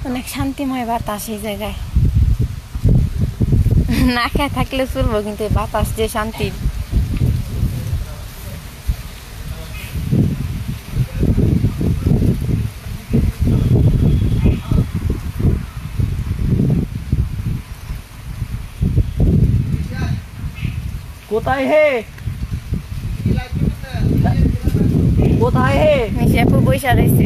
অনেক শান্তিময় বাতাস এই জায়গায়। না খেয়ে থাকলে চলবো, কিন্তু বাতাস যে শান্তির। কোথায় হে কোথায় হে মিশে আপু বইসা রয়েছে।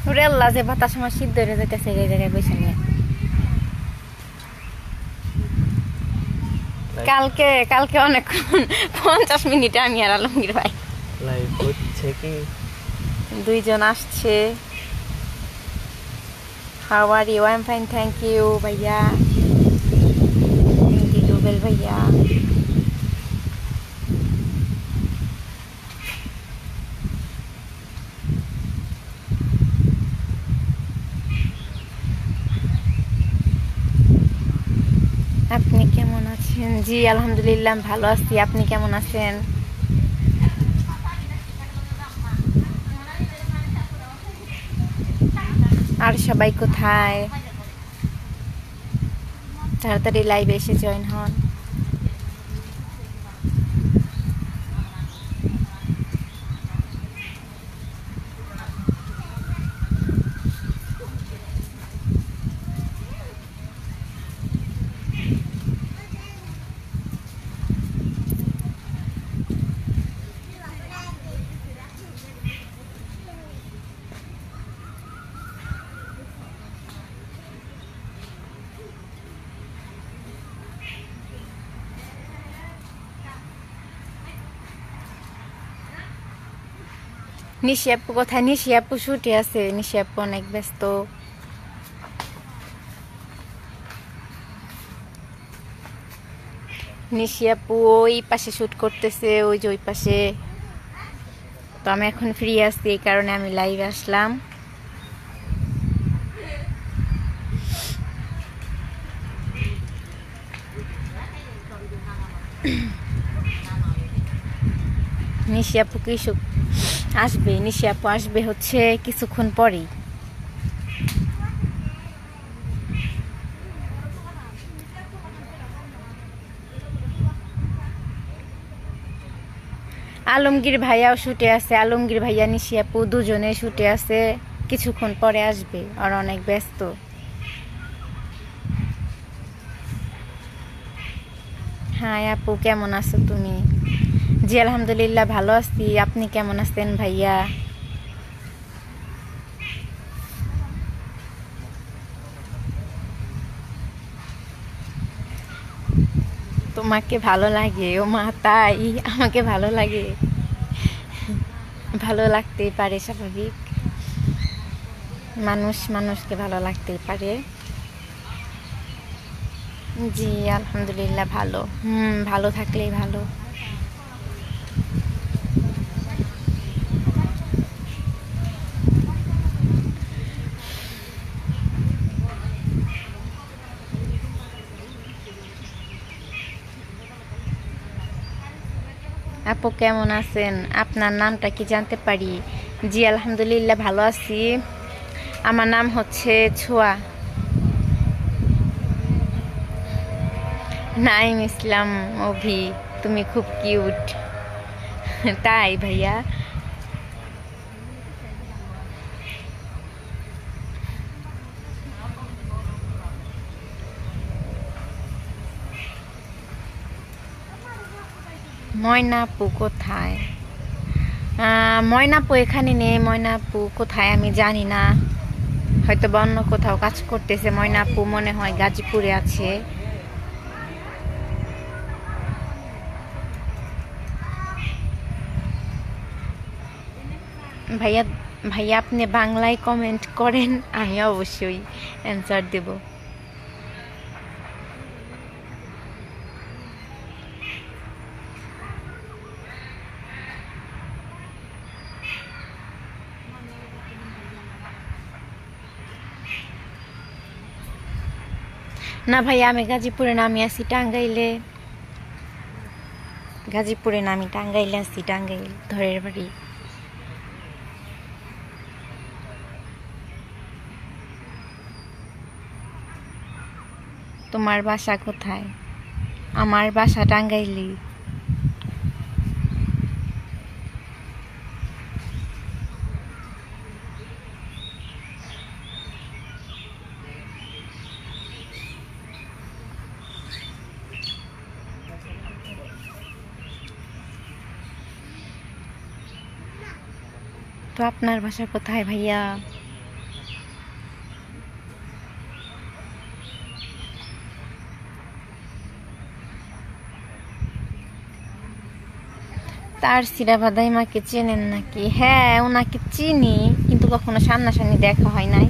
ওরে আল্লাহ, যে বাতাস আমার শীত ধরে যেতেছে এই জায়গায় বসে নিয়ে। কালকে অনেকক্ষণ 50 মিনিটে আমি আর আলমগীর ভাই লাইভ হচ্ছে কি? দুইজন আসছে। How are you? I am fine, thank you ভাইয়া। থ্যাংক ইউ রুবেল ভাইয়া। আপনি কেমন আছেন? জি আলহামদুলিল্লাহ ভালো আছি। আপনি কেমন আছেন? আর সবাই কোথায়? তাড়াতাড়ি লাইভে এসে জয়েন হন। নিশি আপু কোথায়? নিশি আপু ছুটি আছে। নিশি আপু অনেক ব্যস্ত। নিশি আপু ওই পাশে শুট করতেছে, ওই যে ওই পাশে। তো আমি এখন ফ্রি আছি, এই কারণে আমি লাইভে আসলাম। নিশি আপু কিছু আসবে, নিশি আপু আসবে হচ্ছে কিছুক্ষণ পরেই। আলমগীর ভাইয়াও শুটে আছে। আলমগীর ভাইয়া নিশি আপু দুজনে শুটে আছে, কিছুক্ষণ পরে আসবে। আর অনেক ব্যস্ত। হ্যাঁ আপু, কেমন আছো তুমি? জি আলহামদুলিল্লাহ ভালো আছি। আপনি কেমন আছেন ভাইয়া? তোমাকে ভালো লাগে? ও মা, তাই? আমাকে ভালো লাগে। ভালো লাগতেই পারে, স্বাভাবিক। মানুষকে ভালো লাগতেই পারে। জি আলহামদুলিল্লাহ ভালো। ভালো থাকলেই ভালো। আপু কেমন আছেন? আপনার নামটা কি জানতে পারি? জি আলহামদুলিল্লাহ ভালো আছি। আমার নাম হচ্ছে ছোয়া। নাইম ইসলাম অভি। তুমি খুব কিউট। তাই ভাইয়া? ময়না আপু কোথায়? ময়না আপু এখানে নেই। ময়না আপু কোথায় আমি জানি না, হয়তো বা অন্য কোথাও কাজ করতেছে। ময়না আপু মনে হয় গাজীপুরে আছে। ভাইয়া ভাইয়া আপনি বাংলায় কমেন্ট করেন, আমি অবশ্যই অ্যান্সার দেব। না ভাইয়া আমি গাজীপুরে নামি আছি টাঙ্গাইলে। গাজীপুরে নামি টাঙ্গাইলে আছি, টাঙ্গাইল ধরের বাড়ি। তোমার বাসা কোথায়? আমার বাসা টাঙ্গাইলে। তো আপনার বাসা কোথায় ভাইয়া? তার সিরাবাদাই মাকে চেনেন নাকি? হ্যাঁ ওনাকে চিনি, কিন্তু কখনো সামনাসামনি দেখা হয় নাই,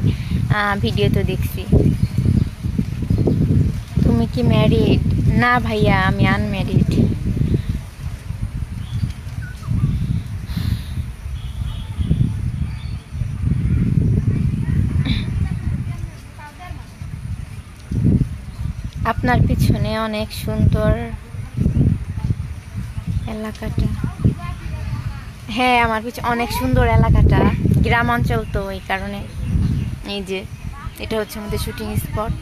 ভিডিও তো দেখছি। তুমি কি ম্যারিড? না ভাইয়া আমি আনম্যারিড। আপনার পিছনে অনেক সুন্দর এলাকাটা। হ্যাঁ আমার পিছনে অনেক সুন্দর এলাকাটা, গ্রাম অঞ্চল তো এই কারণে। এই যে এটা হচ্ছে আমাদের শুটিং স্পট।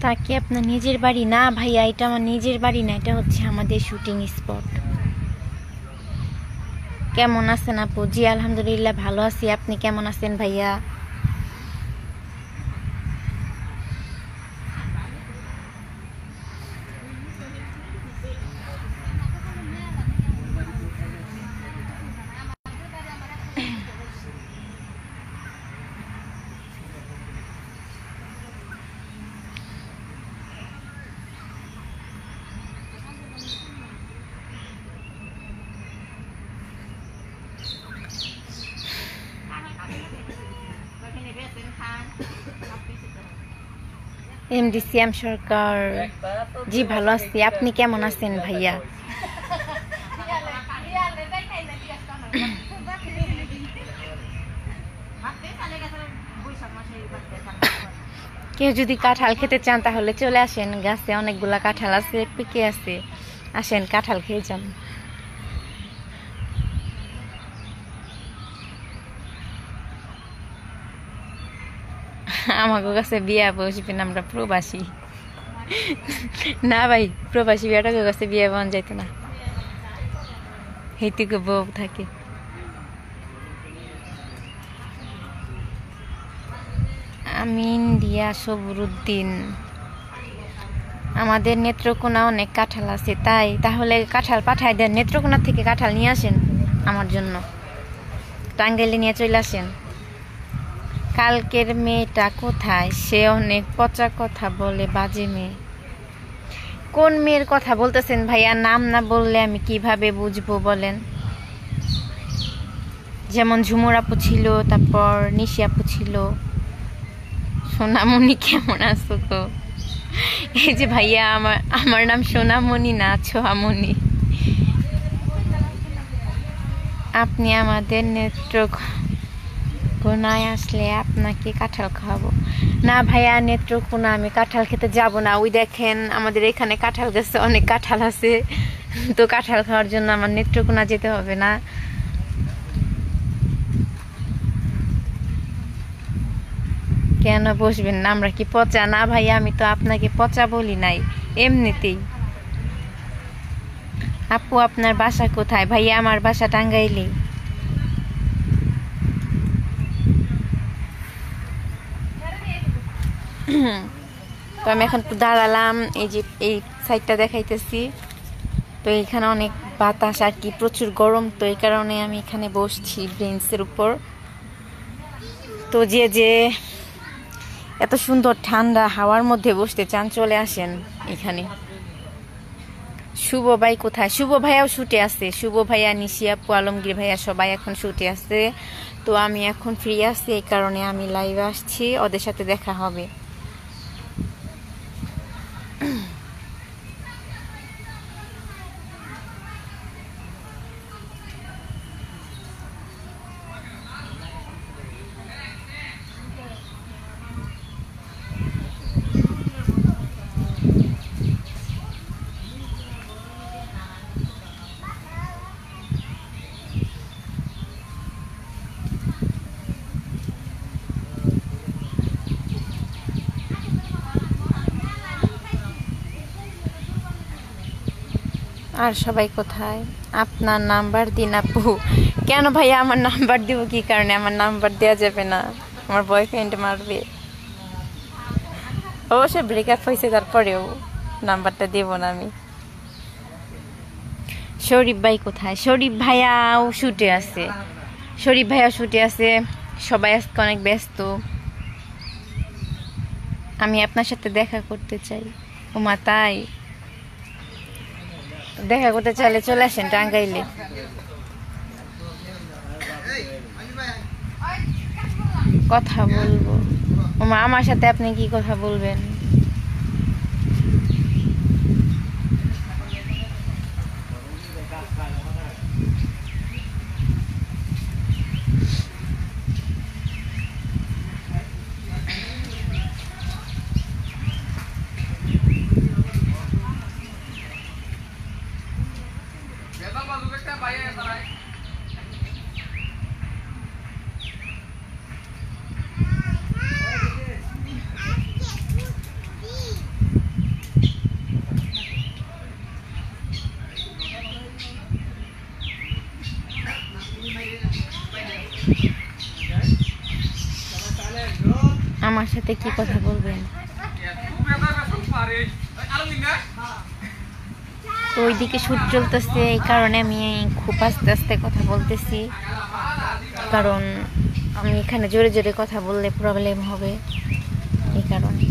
তা কি আপনার নিজের বাড়ি? না ভাইয়া এটা আমার নিজের বাড়ি না, এটা হচ্ছে আমাদের শুটিং স্পট। কেমন আছেন আপু? জি আলহামদুলিল্লাহ ভালো আছি, আপনি কেমন আছেন ভাইয়া? এমডি সিএম সরকার। জি ভালো আছি, আপনি কেমন আছেন ভাইয়া? কেউ যদি কাঁঠাল খেতে চান তাহলে চলে আসেন, গাছে অনেকগুলা কাঁঠাল আছে, পিকে আছে, আসেন কাঁঠাল খেয়ে যান। আমাকে কাছে বিয়া বসবেন, আমরা প্রবাসী। না ভাই প্রবাসী বিয়াটা কাছে বিয়ে বন যাইতো না, এইটুকু বউ থাকে। আমি ইন্ডিয়া সবরুদ্দিন। আমাদের নেত্রকোনা অনেক কাঁঠাল আছে, তাহলে কাঁঠাল পাঠায় দেন, নেত্রকোনা থেকে কাঁঠাল নিয়ে আসেন আমার জন্য, টাঙ্গাইলে নিয়ে চলে আসেন। কালকের মেয়েটা কোথায়? সে অনেক পচা কথা বলে, বাজে মেয়ে। কোন মেয়ের কথা বলতেছেন ভাইয়া? নাম না বললে আমি কিভাবে বুঝবো বলেন? যেমন ঝুমুর আপু ছিল, তারপর নিশি আপু ছিল। সোনামণি কেমন আছো তো? এই যে ভাইয়া আমার নাম সোনামণি না, ছোয়ামণি। আপনি আমাদের নেত্রকোনায় আসলে আপনাকে কাঁঠাল খাওয়াবো। না ভাইয়া নেত্রকোনা আমি কাঁঠাল খেতে যাব না, ওই দেখেন আমাদের এখানে কাঁঠাল গাছে অনেক কাঁঠাল আছে, তো কাঁঠাল খাওয়ার জন্য আমার নেত্রকোনা যেতে হবে না। কেন বসবেন না? আমরা কি পচা? না ভাইয়া আমি তো আপনাকে পচা বলি নাই, এমনিতেই। আপু আপনার বাসা কোথায়? ভাইয়া আমার বাসা টাঙ্গাইলে। তো আমি এখন একটু দাঁড়ালাম, এই যে এই সাইডটা দেখাইতেছি, তো এখানে অনেক বাতাস আর কি, প্রচুর গরম, তো এই কারণে আমি এখানে বসছি বেঞ্চের উপর। তো যে এত সুন্দর ঠান্ডা হাওয়ার মধ্যে বসতে চান, চলে আসেন এখানে। শুভ ভাই কোথায়? শুভ ভাইয়াও শুটে আছে। শুভ ভাইয়া, নিশি আপু, আলমগীর ভাইয়া সবাই এখন শুটে আছে। তো আমি এখন ফ্রি আছি, এই কারণে আমি লাইভে আসছি, ওদের সাথে দেখা হবে। আর সবাই কোথায়? আপনার নাম্বার দিন আপু। কেন ভাইয়া আমার নাম্বার দিব? কি কারণে? আমার নাম্বার দেওয়া যাবে না, আমার বয়ফ্রেন্ড মারবে। অবশ্যই ব্রেকআপ হয়েছে, তারপরেও নাম্বারটা দেব না আমি। শরীফ ভাই কোথায়? শরীফ ভাইয়াও শুটে আছে। শরীফ ভাইয়া শুটে আছে, সবাই আজকে অনেক ব্যস্ত। আমি আপনার সাথে দেখা করতে চাই। ওমা তাই? দেখা করতে চাইলে চলে আসেন টাঙ্গাইলে। কথা বলবো। ওমা আমার সাথে আপনি কি কথা বলবেন? আমার সাথে কি কথা বলবেন? তো ওইদিকে শুট চলতেছে, এই কারণে আমি খুব আস্তে আস্তে কথা বলতেছি, কারণ আমি এখানে জোরে জোরে কথা বললে প্রবলেম হবে, এই কারণে।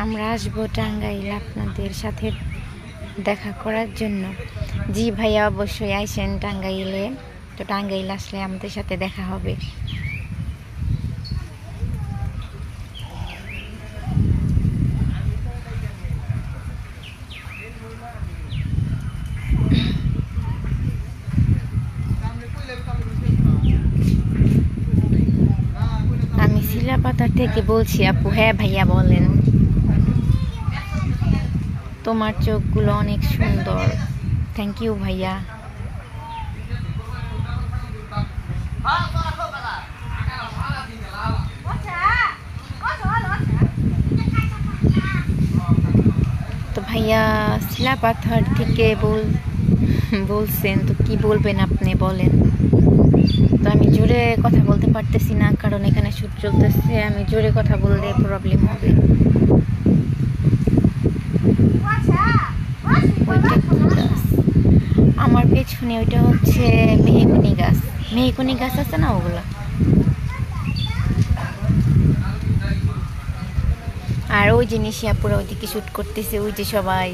আমরা আসবো টাঙ্গাইল আপনাদের সাথে দেখা করার জন্য। জি ভাইয়া, অবশ্যই আইসেন টাঙ্গাইলে। তো টাঙ্গাইল আসলে আমাদের সাথে দেখা হবে। আমি শিলাপাতা থেকে বলছি আপু। হ্যাঁ ভাইয়া বলেন। তোমার চোখগুলো অনেক সুন্দর। থ্যাংক ইউ ভাইয়া। তো ভাইয়া শিলাপাথর থেকে বলছেন, তো কি বলবেন আপনি বলেন। তো আমি জোরে কথা বলতে পারতেছি না, কারণ এখানে শুট চলতেছে। আমি জোরে কথা বললে প্রবলেম হবে। ওইটা কি গাছ? আমার পেছনে ওইটা হচ্ছে মেহগুনি গাছ। মেহগুনি গাছ আছে না, ওগুলা। আর ওই যে নিশিয়াপুরা ওইদিকে শুট করতেছে, ওই যে সবাই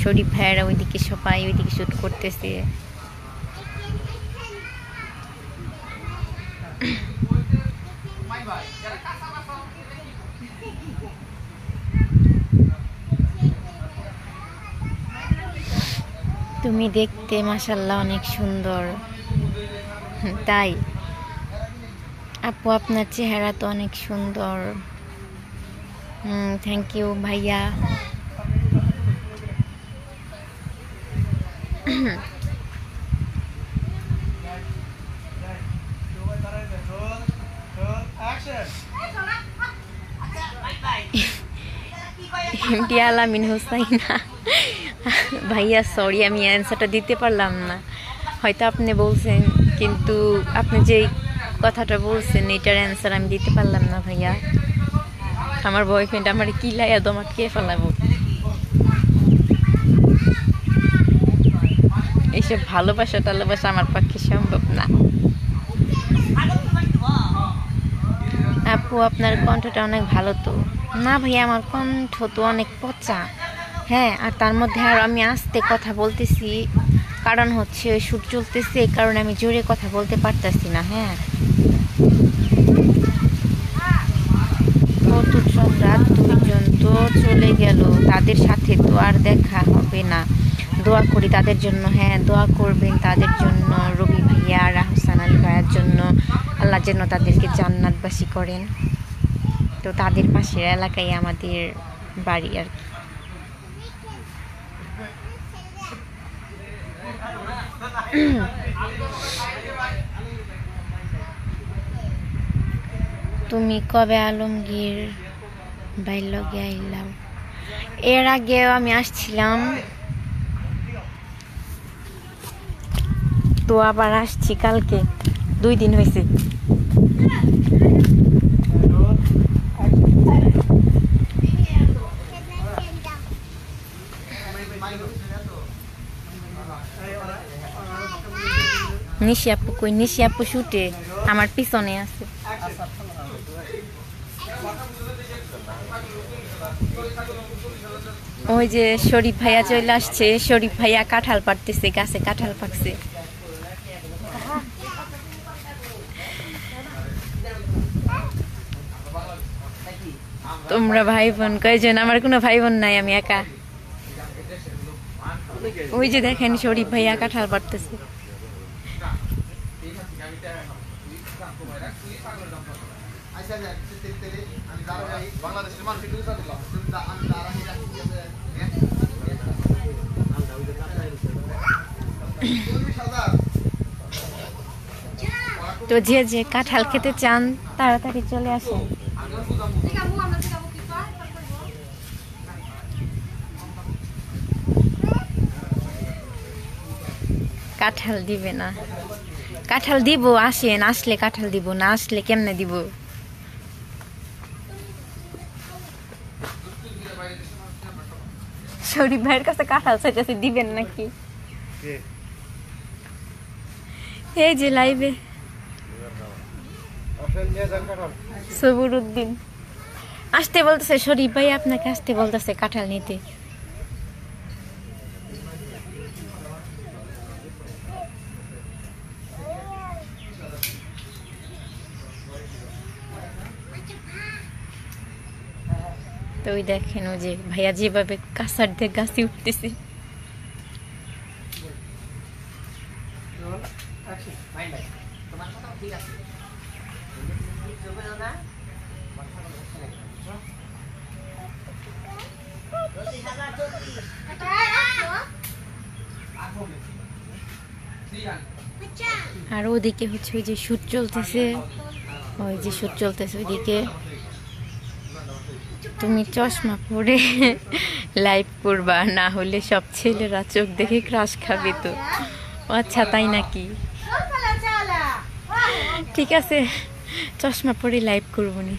শরীফ ভাইয়েরা ওইদিকে সবাই ওইদিকে শুট করতেছে। তুমি দেখতে মাশাআল্লাহ অনেক সুন্দর। তাই আপু, আপনার চেহারা তো অনেক সুন্দর। থ্যাংক ইউ ভাইয়া। এমডি আলামিন হোসাইনা ভাইয়া, সরি আমি অ্যান্সারটা দিতে পারলাম না। হয়তো আপনি বলছেন, কিন্তু আপনি যে কথাটা বলছেন এটার অ্যান্সার আমি দিতে পারলাম না ভাইয়া। আমার বয়ফ্রেন্ড আমার কি লাইয়া দমাট খেয়ে ফেলাবো। এইসব ভালোবাসা টালোবাসা আমার পক্ষে সম্ভব না। আপু আপনার কণ্ঠটা অনেক ভালো তো। না ভাইয়া আমার কণ্ঠ তো অনেক পচা। হ্যাঁ, আর তার মধ্যে আর আমি আস্তে কথা বলতেছি, কারণ হচ্ছে ওই শ্যুট চলতেছে, এই কারণে আমি জোরে কথা বলতে পারতেছি না। হ্যাঁ, কতক্ষণ রাত, দুইজন তো চলে গেল, তাদের সাথে তো আর দেখা হবে না। দোয়া করি তাদের জন্য। হ্যাঁ, দোয়া করবেন তাদের জন্য, রবি ভাইয়া আর আহসান আলী ভাইয়ার জন্য। আল্লাহ যেন তাদেরকে জান্নাতবাসী করেন। তো তাদের পাশের এলাকায় আমাদের বাড়ি আর কি। তুমি কবে আলমগীর বাইর লগে আইলাম? এর আগেও আমি আসছিলাম, তো আবার আসছি কালকে, 2 দিন হয়েছে। নিশি আপু কই? নিশি আপু শুটে আমার পিছনে আছে। ওই যে শরীফ ভাইয়া চলে আসছে। শরীফ ভাইয়া কাঁঠাল পাড়তেছে, গাছে কাঁঠাল পাকছে। তোমরা ভাই বোন কয়জন? আমার কোনো ভাই বোন নাই, আমি একা। ওই যে দেখেন শরীফ ভাইয়া কাঁঠাল পাড়তেছে। তো যে যে কাঁঠাল খেতে চান তাড়াতাড়ি চলে আসেন। কাঁঠাল দিবে না? কাঁঠাল দিব, আসেন, আসলে কাঁঠাল দিব, না আসলে কেমনে দিব? শরীফ ভাইয়ের কাছে কাঁঠাল চাইতেছে, দিবেন নাকি? এই যে লাইভে সবুরউদ্দিন আসতে বলতেছে, শরীফ ভাই আপনাকে আসতে বলতেছে কাঁঠাল নিতে। তো ওই দেখেন, ওই যে ভাইয়া যেভাবে কাঁচার দিয়ে গাছে উঠতেছে। আর ওদিকে হচ্ছে ওই যে শ্যুট চলতেছে, ওই যে শ্যুট চলতেছে ওইদিকে। তুমি চশমা পরে লাইভ করবা, না হলে সব ছেলেরা চোখ দেখে ক্রাশ খাবে। তো আচ্ছা, তাই নাকি? ঠিক আছে, চশমা পরে লাইভ করবো নি।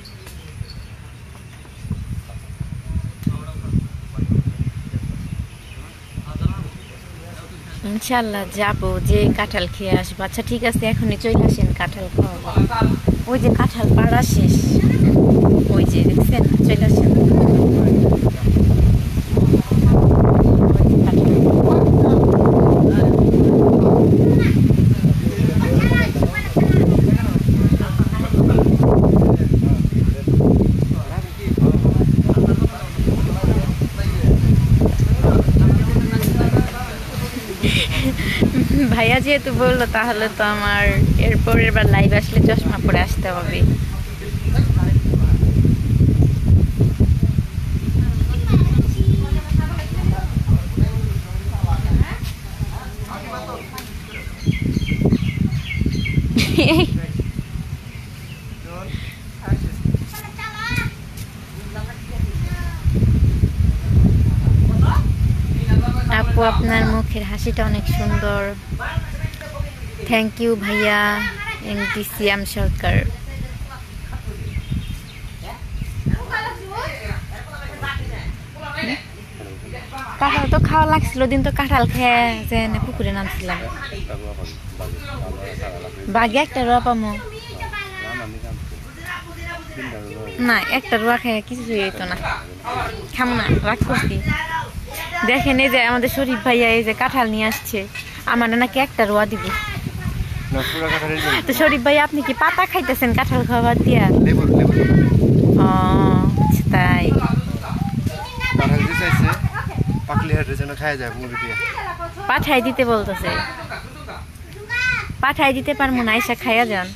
ইনশাল্লাহ যাবো, যে কাঁঠাল খেয়ে আসবো। আচ্ছা ঠিক আছে, এখনই চলে আসেন, কাঁঠাল খাওয়াবো। ওই যে কাঁঠাল পাড়া শেষ, ওই যে দেখছেন, চলে আসেন। ভাইয়া যেহেতু বললো, তাহলে তো আমার এরপরের বার লাইভ আসলে চশমা পরে আসতে হবে। আপু আপনার মুখের হাসিটা অনেক সুন্দর। থ্যাংক ইউ ভাইয়া। এমডিসিএম সরকার। কাঁঠাল তো খাওয়া লাগছিল, দিন তো কাঁঠাল খেয়ে যে পুকুরে নামছিলাম। বাঘে একটা রোয়া পামো না, একটা রোয়া খেয়ে কিছু হইতো না, খাম না, রাগ করছি। দেখেন এই যে আমাদের শরীফ ভাইয়া এই যে কাঁঠাল নিয়ে আসছে, আমার নাকি একটা রোয়া দিব। তো শরীফ ভাই আপনি কি পাতা খাইতেছেন কাঁঠাল খাওয়ার দিয়া? ও তাই পাঠাই দিতে বলতেছে, পাঠাই দিতে পারবো না, আইসা খাইয়া যান।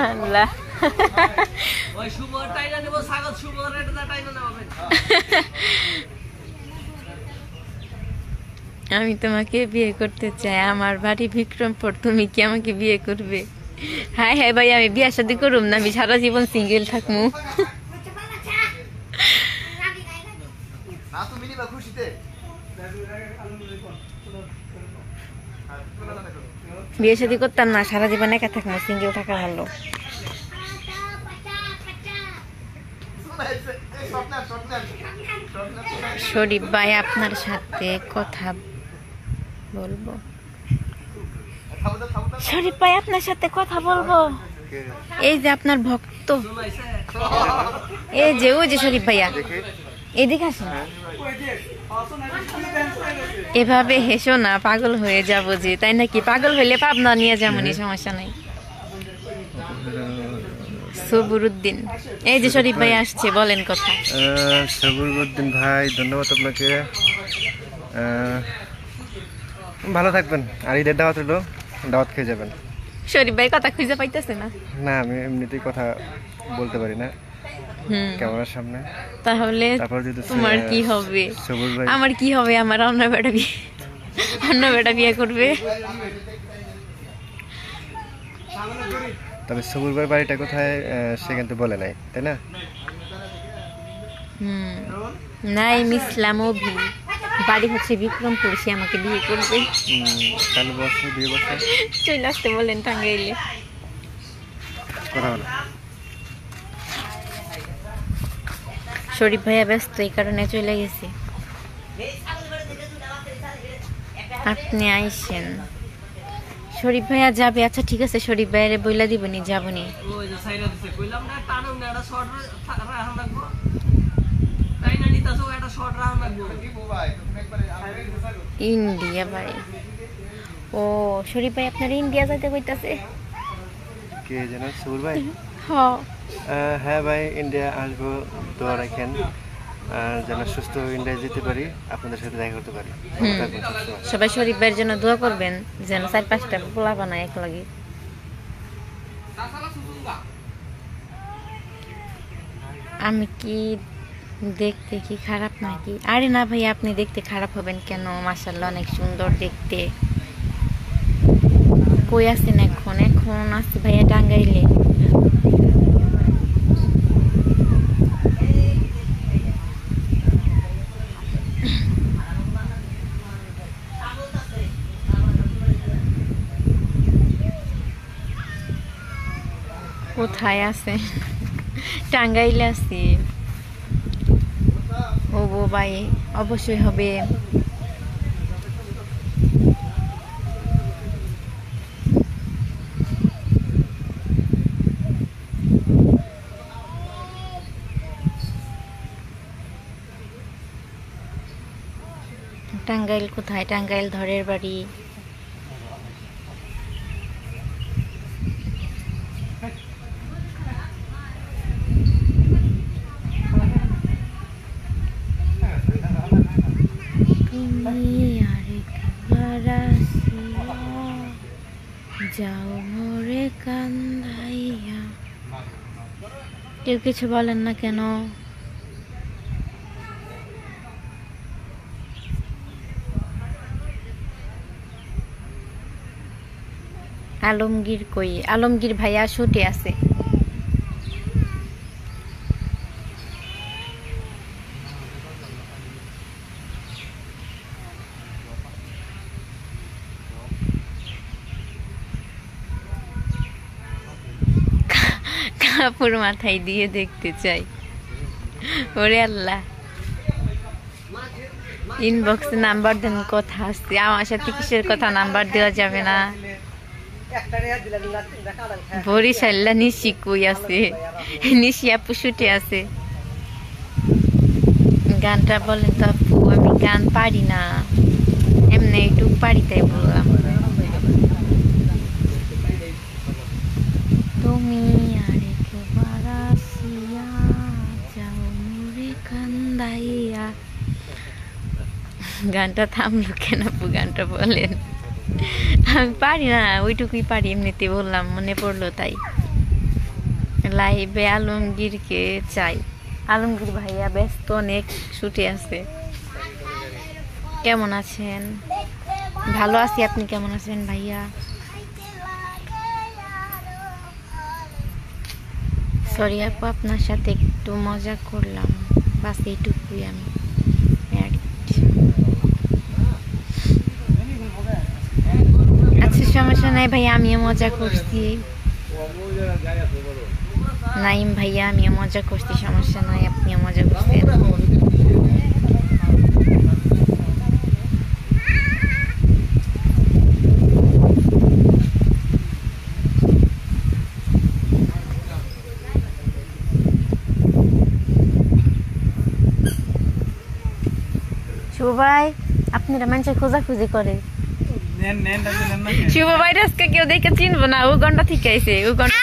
আল্লাহ আমি তোমাকে বিয়ে করতে চাই, আমার বাড়ি বিক্রমপুর, তুমি কি আমাকে বিয়ে করবে? হ্যাঁ হ্যাঁ ভাই, আমি বিয়ে শাদী করুম না, আমি সারা জীবন সিঙ্গেল থাকবো। বিয়ে শাদী করতাম না, সারা জীবন একা থাকবো, সিঙ্গেল থাকা ভালো। শরীফ ভাই আপনার সাথে কথা বলবো, শরীফ ভাই আপনার সাথে কথা বলবো। এই যে আপনার ভক্ত, এই যে ওই যে শরীফ ভাইয়া, এদিকে আসুন। এভাবে হেসো না, পাগল হয়ে যাবো যে, তাই নাকি? পাগল হইলে পাবনা নিয়ে যেমনই, সমস্যা নাই। সবুরউদ্দিন, এই যে শরীফ ভাই আসছে, বলেন কথা। সবুরউদ্দিন ভাই, ধন্যবাদ আপনাকে, ভালো থাকবেন। আর ঈদের দাওয়াত হলো, দাওয়াত খেয়ে যাবেন। শরীফ ভাই কথা খুঁজে পাইতেছে না? না, আমি এমনিতেই কথা বলতে পারি না ক্যামেরার সামনে। তাহলে তোমার কি হবে? আমার কি হবে? আমার অন্য বেটা বিয়ে করবে। তবে সবুর ভাই বাড়িটা কোথায় সে কিন্তু বলে নাই, তাই না? নাই, মিসলাম অভি বাড়ি হচ্ছে বিক্রমপুর, সে আমাকে বিয়ে করবে। কাল বছর 2 বছর চলে আসতে বলেন টাঙ্গাইলে। কথা বলো। শরীফ ভাইয়া ব্যস্ত, এই কারণে চলে গেছে। আপনি আইসেন। শরীফ ভাইয়া যাবে, আচ্ছা ঠিক আছে, শরীফ ভাইয়ারে বইলা দিবনি, যাবনি। ইন্ডিয়া ভাই, ও শরীফ ভাই আপনার ইন্ডিয়া যাইতে কইতাছে। কে জানেন সবুর ভাই? হ্যাঁ ভাই, ইন্ডিয়া আসবো, দোয়া রাখেন আর যেন সুস্থ ইন্ডিয়া যেতে পারি, আপনাদের সাথে দেখা করতে পারি। সবাই শরীফ ভাইয়ের জন্য দোয়া করবেন, যেন 4-5টা পোলা বানায় এক লাগে। আমি কি দেখতে কি খারাপ নাকি? আরে না ভাই, আপনি দেখতে খারাপ হবেন কেন? মাশাআল্লাহ অনেক সুন্দর দেখতে। কই আছেন এখন? এখন আছি ভাইয়া টাঙ্গাইলে। কোথায় আছে? টাঙ্গাইলে আছি। ও ভাই, অবশ্যই হবে। টাঙ্গাইল কোথায়? টাঙ্গাইল ধরের বাড়ি। যাও মোরে কান্দাইয়া। কেউ কিছু বলেন না কেন? আলমগীর কই? আলমগীর ভাইয়া শুটে আছে। কাপড় মাথায় দিয়ে দেখতে চাই। ওরে আল্লাহ, ইনবক্সে নাম্বার দেন, কথা আসছে আমার সাথে। কিসের কথা? নাম্বার দেওয়া যাবে না। বরিশাল্লা নিশি কই আছে? নিশি আপু শুটে আছে। গানটা বলেন তো আপু। আমি গান পারি না, এমনি একটু পারি তাই বললাম। তুমি আরেকবার আসিয়া যাও মুরে কান্দাইয়া। গানটা থামলো কেন আপু? গানটা বলেন। আমি পারি না, ওইটুকুই পারি, এমনিতে বললাম, মনে পড়লো তাই। লাইভে আলমগীরকে চাই। আলমগীর ভাইয়া ব্যস্ত, অনেক ছুটি আছে। কেমন আছেন? ভালো আছি, আপনি কেমন আছেন ভাইয়া? সরি আপু, আপনার সাথে একটু মজা করলাম, বাস এইটুকুই। আমি আচ্ছা, সমস্যা নাই ভাইয়া, আমিও মজা করছি। নাইম ভাইয়া, আমিও মজা করছি, সমস্যা নাই, আপনিও মজা করছেন। শুভ ভাই, আপনারা মানুষের খোঁজাখুঁজি করে। শুভ ভাই আজকে কেউ দেখে চিনবো না, ও গন্ডা থেকে আইছে। ও গন্ডা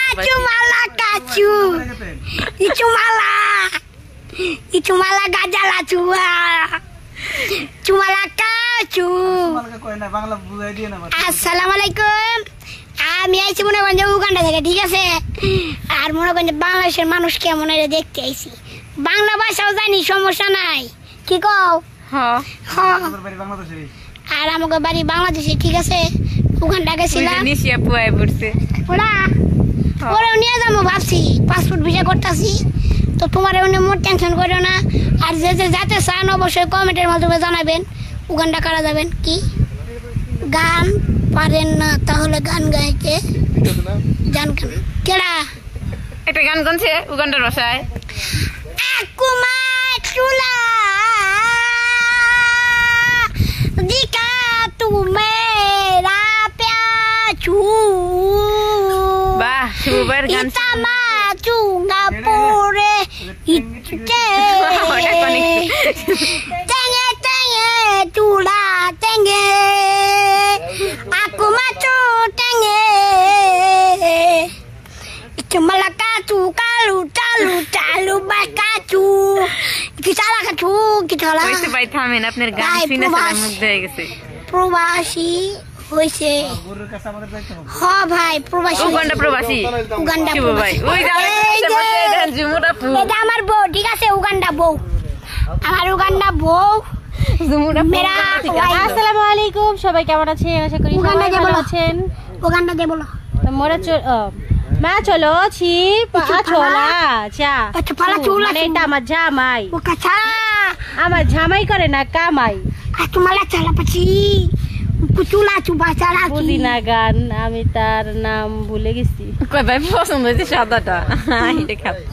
গাজালা চুয়া চুমালা কাচু। আসসালামু আলাইকুম। আমি আইছি মনে করেন যে উগান্ডা থেকে, ঠিক আছে? আর মনে করেন যে বাংলাদেশের মানুষ কেমন এটা দেখতে আইছি। বাংলা ভাষাও জানি, সমস্যা নাই। কি কও? আর আমাকে বাড়ি বাংলাদেশে, ঠিক আছে? উগান্ডা গেছিলাম। ওরাও নিয়ে যাবো ভাবছি, পাসপোর্ট ভিসা করতেছি। তো তোমার এমনি মোট টেনশন করো না। আর যে যে যাতে চান অবশ্যই কমেন্টের মাধ্যমে জানাবেন উগান্ডা কারা যাবেন। কি গান পারেন না তাহলে গান গাইতে গান কেডা? একটা গান গানছে উগান্ডার ভাষায়। আকুমা চুলা দিকা তু মেরা প্যাচু। বাহ, সুবার গান। ইতামা চুঙ্গা পরে ইচ্ছে তেঙ্গে তেঙ্গে চুলা তেঙ্গে আকুমা চু তেঙ্গে ইচুমালা কাচু কালু চালু চালু বাই কাচু কিচালা কাচু কিচালা। কইতে ভাই থামেন, আপনার গান শুনে সবার মুখ হয়ে গেছে। প্রবাসী হইছে। হ্যাঁ ভাই, প্রবাসী। উগান্ডা প্রবাসী। উগান্ডা ভাই, ওই দেখেন জুমুরা পু। এটা আমার বউ, ঠিক আছে? উগান্ডা বউ, আমার উগান্ডা বউ জুমুরা মেরা। আসসালামু আলাইকুম, সবাই কেমন আছেন? আশা করি সবাই ভালো আছেন। উগান্ডা দে বলো। মোরা মা চলো ছি ছোলা চা। আচ্ছা, পালা চুলা। এটা আমার জামাই। ও কাছা, আমার জামাই করে না কামাই। আর তোমালা চালা পাছি কুচুলা চুবা চালা বুঝি না গান, আমি তার নাম ভুলে গেছি। কই ভাই পছন্দ হইছে সাদাটা, এটা খাচ্ছ।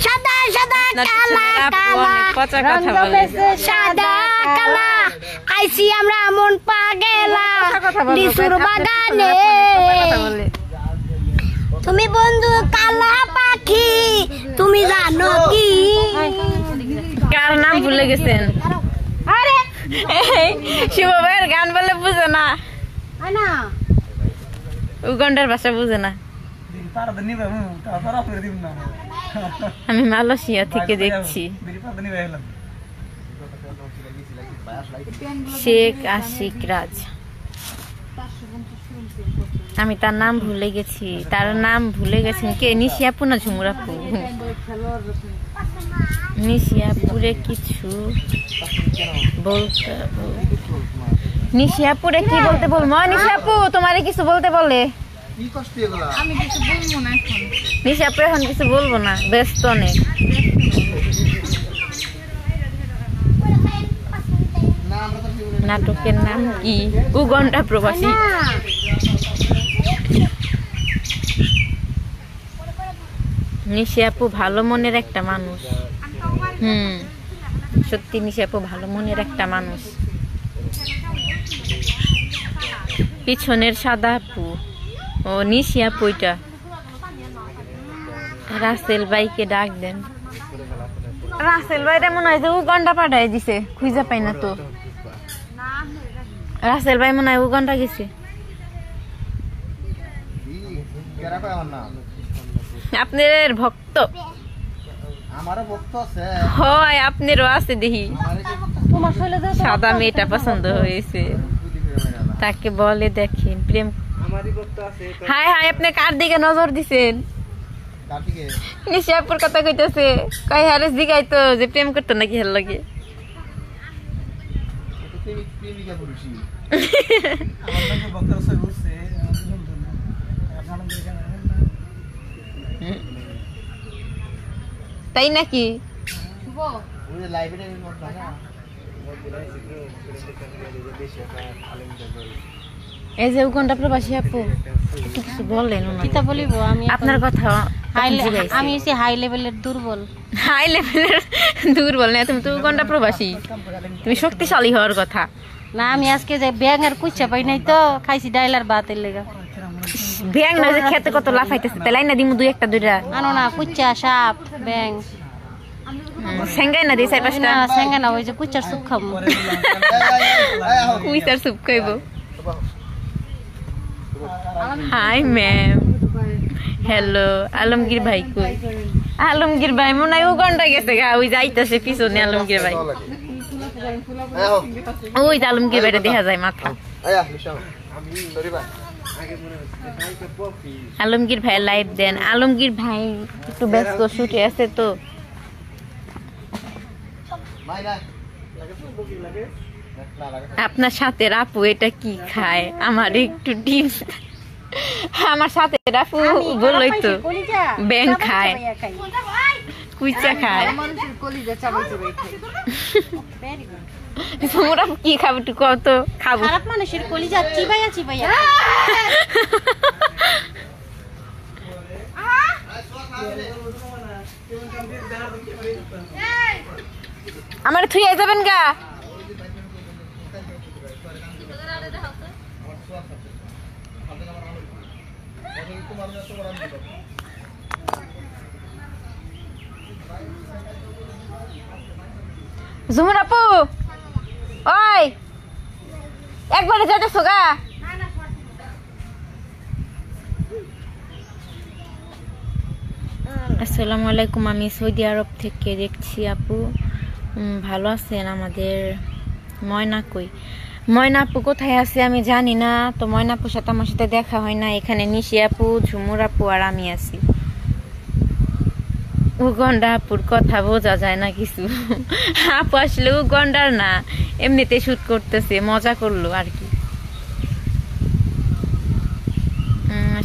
সাদা সাদা কালা কালা পচা কথা বলে। সাদা কালা আইছি আমরা মন পাগেলা লিচুর বাগানে। তুমি বন্ধু কালা পাখি, তুমি জানো কি? কার নাম ভুলে গেছেন? আরে শিব ভাইয়ের গান বলে বুঝে না, উগান্ডার ভাষা বুঝে না। আমি মালয়েশিয়া থেকে দেখছি। শেখ আশিক রাজ, আমি তার নাম ভুলে গেছি। তার নাম ভুলে গেছেন কে? নিশিয়াপু না ঝুমুরাপু? নিশিয়াপুরে কিছু বলতে, নিশিয়াপুরে কি বলতে বলবো? নিশিয়াপু তোমারে কিছু বলতে বলে। নিশি আপু এখন কিছু বলবো না, ব্যস্ত অনেক। নাটকের নাম কি? উগান্ডা প্রবাসী। নিশি আপু ভালো মনের একটা মানুষ। সত্যি নিশি আপু ভালো মনের একটা মানুষ। পিছনের সাদা আপু ও নিশি আপু, এটা রাসেল ভাইকে ডাক দেন। রাসেল ভাইরা মনে হয় যে উগান্ডা পাঠাই দিছে, খুঁজে পাই না তো। রাসেল ভাই মনে হয় উগান্ডা গেছে। আপনার ভক্ত হয়, আপনারও আছে দেখি। সাদা মেয়েটা পছন্দ হয়েছে, তাকে বলে দেখেন প্রেম। হাই হাই, আপনি কার দিকে নজর দিছেন? নিশাপুর কথা কইতেছে, কই হারেস দিগাই তো যে প্রেম করতো নাকি হেল লাগে। তাই নাকি? এই যে উগান্ডা প্রবাসী আপু কিছু বললেন? কিতা বলিব আমি আপনার কথা। আমি হচ্ছে হাই লেভেলের দুর্বল। হাই লেভেলের দুর্বল না, তুমি তো উগান্ডা প্রবাসী, তুমি শক্তিশালী হওয়ার কথা। না, আমি আজকে যে ব্যাং আর কুচ্চা পাই নাই তো, খাইছি ডাইল আর ভাতের লেগা। ব্যাং না যে খেতে কত লাফাইতেছে, তাই না দিমু দুই একটা দুইটা। আনো না, কুচ্চা, সাপ, ব্যাং। সেঙ্গাই না দিই চার পাঁচটা। না সেঙ্গা না, ওই যে কুচ্চার স্যুপ খাবো। কুইচার স্যুপ খাইব। Hi ma'am, hello. আলমগীর ভাই কই? আলমগীর ভাই মনে হয় উগান্ডা গেছে গা, ওই যাইতেছে পিছনে আলমগীর ভাই। ওই যে আলমগীর ভাইটা দেখা যায় মাথা। আলমগীর ভাই লাইভ দেন। আলমগীর ভাই একটু ব্যস্ত, শুটে আছে তো। আপনার সাথে আপু এটা কি খায়? আমার একটু টিপস। আমার সাথে আপু বলই তো ব্যাং খায়, কুইচা খায়। তোমরা কি খাবো একটু কত খাবো? খারাপ মানুষের কলিজা চিবাইয়া চিবাইয়া। আমার থুইয়া যাবেন গা। জুমুর আপু, ওই একবারে যাইতেছো গা? আসসালামু আলাইকুম, আমি সৌদি আরব থেকে দেখছি আপু। ভালো আছেন? আমাদের ময়না কই? ময়না আপু কোথায় আছে আমি জানি না তো। ময়না আপুর সাথে আমার সাথে দেখা হয় না। এখানে নিশি আপু, ঝুমুর আপু আর আমি আছি। উগান্ডা আপুর কথা বোঝা যায় না কিছু। আপু আসলে উগান্ডার না, এমনিতে শুট করতেছে, মজা করলো আর কি।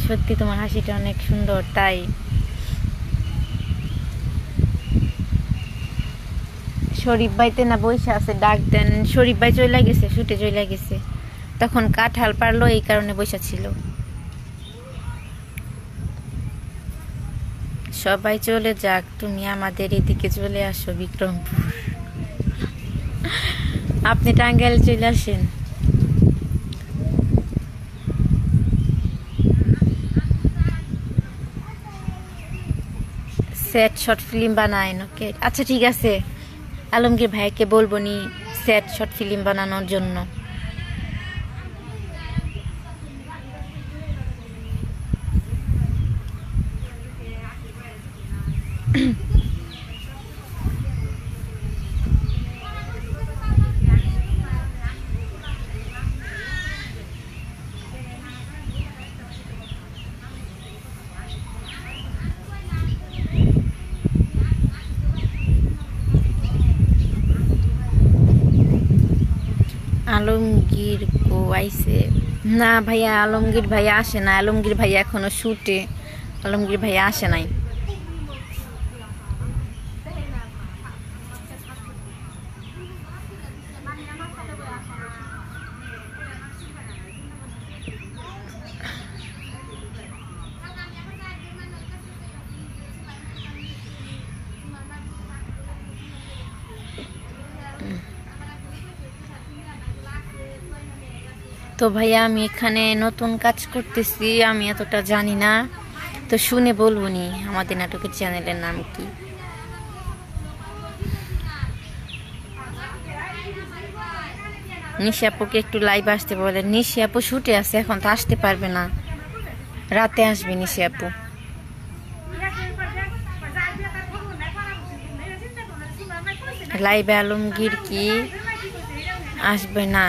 সত্যি তোমার হাসিটা অনেক সুন্দর। তাই শরীফ ভাইতে না বসে আছে, ডাক দেন। শরীফ ভাই চলে গেছে, শুটে চলে গেছে। তখন কাঁঠাল পারলো, এই কারণে বসে ছিল। সবাই চলে যাক, তুমি আমাদের এদিকে চলে আসো বিক্রমপুর। আপনি টাঙ্গাইল চলে আসেন। সেট শর্ট ফিল্ম বানায় ওকে, আচ্ছা ঠিক আছে। আলমগীর ভাইকে বলবো নি সেট শর্ট ফিল্ম বানানোর জন্য। আলমগীর কো আইছে না ভাইয়া, আলমগীর ভাইয়া আসে না, আলমগীর ভাইয়া এখনো শুটে, আলমগীর ভাইয়া আসে নাই। তো ভাইয়া আমি এখানে নতুন কাজ করতেছি, আমি এতটা জানি না, তো শুনে বলবো নি আমাদের নাটকের চ্যানেলের নাম কি। নিশি আপুকে একটু লাইভ আসতে বলে। নিশি আপু শুটে আছে, এখন তো আসতে পারবে না, রাতে আসবে নিশি আপু। লাইভে আলমগীর কি আসবে না?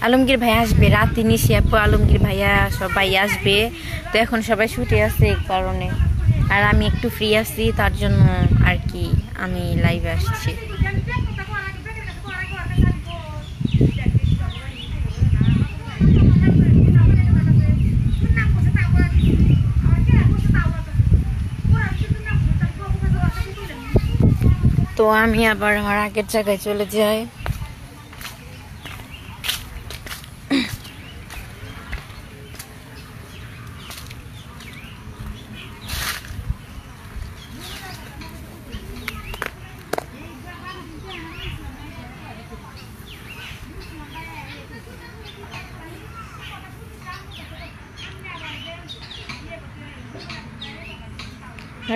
আলমগীর ভাই আসবে রাতে, নিশি আপু আলমগীর ভাইয়া সবাই আসবে। তো এখন সবাই ছুটে আছে এই কারণে, আর আমি একটু ফ্রি আছি, তার জন্য আর কি আমি লাইভে আসছি। তো আমি আবার আমার আগের জায়গায় চলে যাই।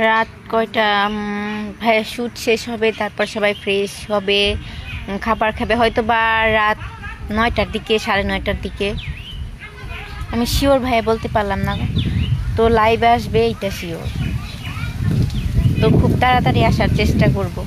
রাত কয়টা? ভাইয়া শ্যুট শেষ হবে, তারপর সবাই ফ্রেশ হবে, খাবার খাবে, হয়তো বা রাত 9টার দিকে, 9:30টার দিকে, আমি শিওর ভাইয়া বলতে পারলাম না। তো লাইভে আসবে এইটা শিওর, তো খুব তাড়াতাড়ি আসার চেষ্টা করব।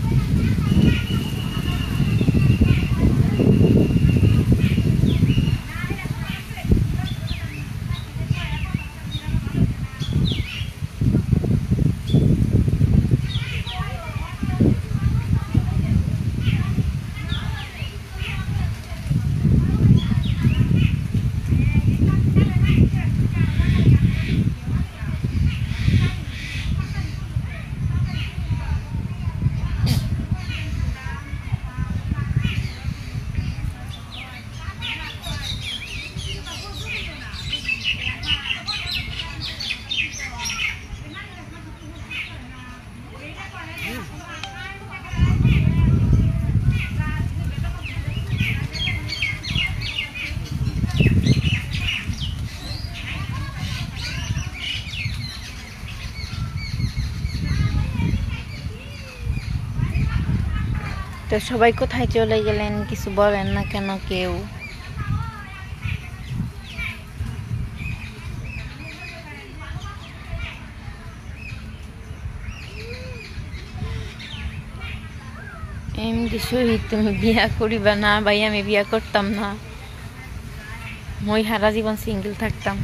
তো সবাই কোথায় চলে গেলেন কিছু বলেন না কেন কেউ? এমডি শহীদ, তুমি বিয়া করিবা না? ভাই আমি বিয়া করতাম না, মই সারা জীবন সিঙ্গেল থাকতাম।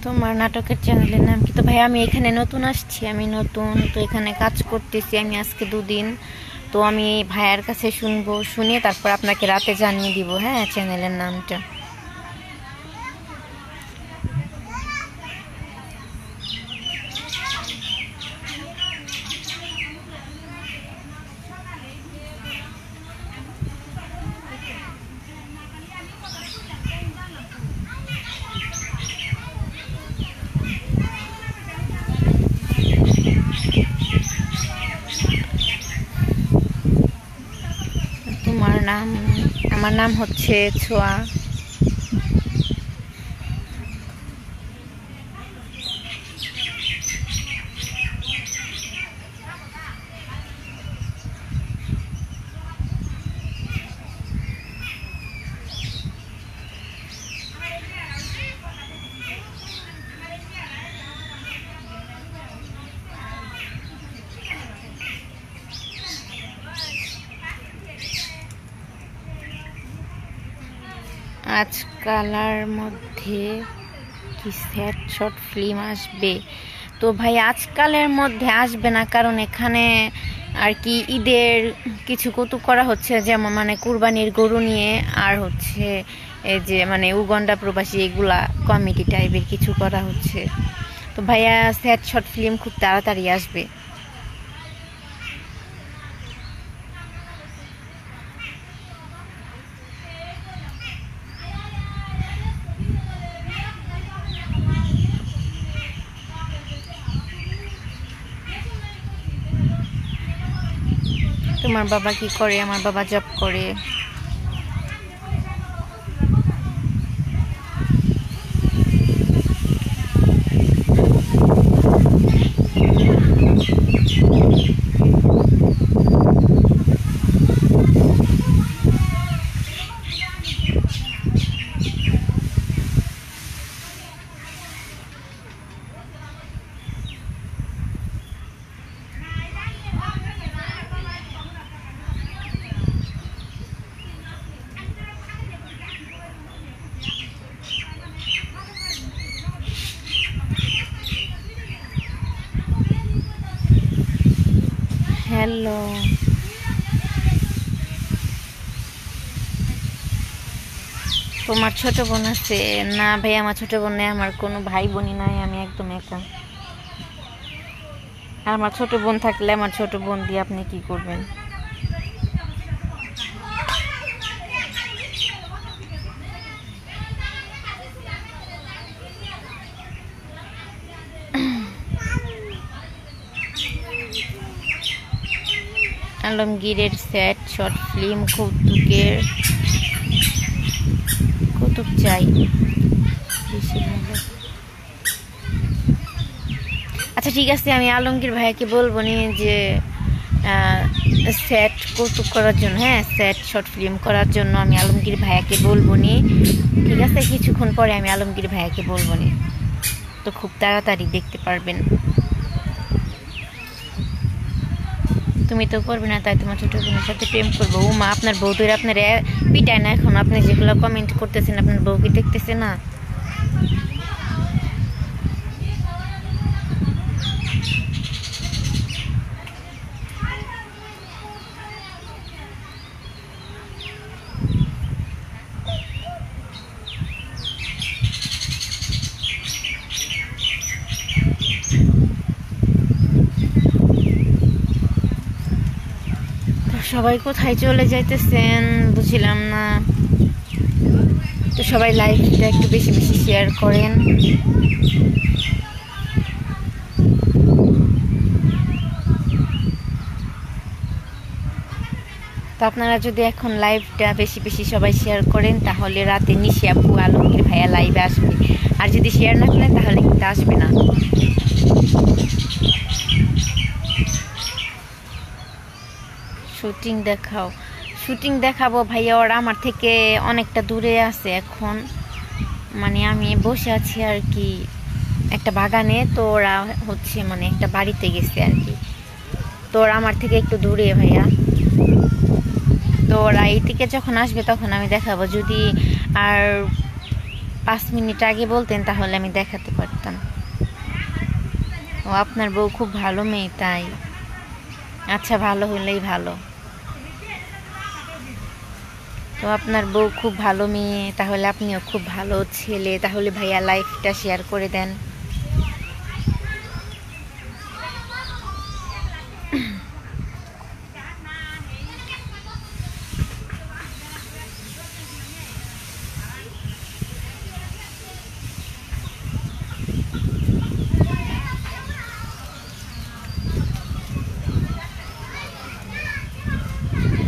তোমার নাটকের চ্যানেলের নাম কি? তো ভাই আমি এখানে নতুন আসছি, আমি নতুন, তো এখানে কাজ করতেছি আমি আজকে 2 দিন। তো আমি ভাইয়ার কাছে শুনবো, শুনে তারপর আপনাকে রাতে জানিয়ে দিব, হ্যাঁ, চ্যানেলের নামটা। তোমার নাম? আমার নাম হচ্ছে ছোঁয়া। আজকালার মধ্যে কি স্যাড শর্ট ফিল্ম আসবে? তো ভাই আজকালের মধ্যে আসবে না, কারণ এখানে আর কি ঈদের কিছু কৌতুক করা হচ্ছে, যেমন মানে কুরবানির গরু নিয়ে, আর হচ্ছে এই যে মানে উগান্ডা প্রবাসী এগুলা কমেডি টাইপের কিছু করা হচ্ছে। তো ভাইয়া স্যাড শর্ট ফিল্ম খুব তাড়াতাড়ি আসবে। তোমার বাবা কি করে? আমার বাবা জব করে। হ্যালো, তোমার ছোট বোন আছে? না ভাই, আমার ছোট বোন নেই, আমার কোনো ভাই বোনই নাই, আমি একদম একা। আর আমার ছোট বোন থাকলে আমার ছোট বোন দিয়ে আপনি কি করবেন? আলমগীরের স্যাড শর্ট ফিল্ম কৌতুক চাই। আচ্ছা ঠিক আছে, আমি আলমগীর ভাইয়াকে বলবো নি যে স্যাড কৌতুক করার জন্য, হ্যাঁ স্যাড শর্ট ফিল্ম করার জন্য আমি আলমগীর ভাইয়াকে বলবো নি। ঠিক আছে, কিছুক্ষণ পরে আমি আলমগীর ভাইয়াকে বলবো নি, তো খুব তাড়াতাড়ি দেখতে পারবেন। তুমি তো করবে না, তাই তোমার ছোট বোনের সাথে প্রেম করবো? ও মা, আপনার বউ তো আপনার পিটায় না এখন? আপনি যেগুলো কমেন্ট করতেছেন আপনার বউ কি দেখতেছে না? সবাই কোথায় চলে যাইতেছেন বুঝলাম না। তো সবাই লাইভটা একটু বেশি বেশি শেয়ার করেন। তো আপনারা যদি এখন লাইভটা বেশি বেশি সবাই শেয়ার করেন, তাহলে রাতে নিশি আপু আলমগীর ভাইয়া লাইভে আসবে। আর যদি শেয়ার না করেন তাহলে কিন্তু আসবে না। শুটিং দেখাও। শুটিং দেখাবো ভাইয়া, ওরা আমার থেকে অনেকটা দূরে আছে এখন, মানে আমি বসে আছি আর কি একটা বাগানে, তো ওরা হচ্ছে মানে একটা বাড়িতে গেছে আর কি, তো ওরা আমার থেকে একটু দূরে ভাইয়া। তো ওরা এই থেকে যখন আসবে তখন আমি দেখাবো। যদি আর 5 মিনিট আগে বলতেন তাহলে আমি দেখাতে পারতাম। ও আপনার বউ খুব ভালো মেয়ে তাই? আচ্ছা, ভালো হলেই ভালো। তো আপনার বউ খুব ভালো মেয়ে, তাহলে আপনিও খুব ভালো ছেলে, তাহলে ভাইয়া লাইভটা শেয়ার করে দেন।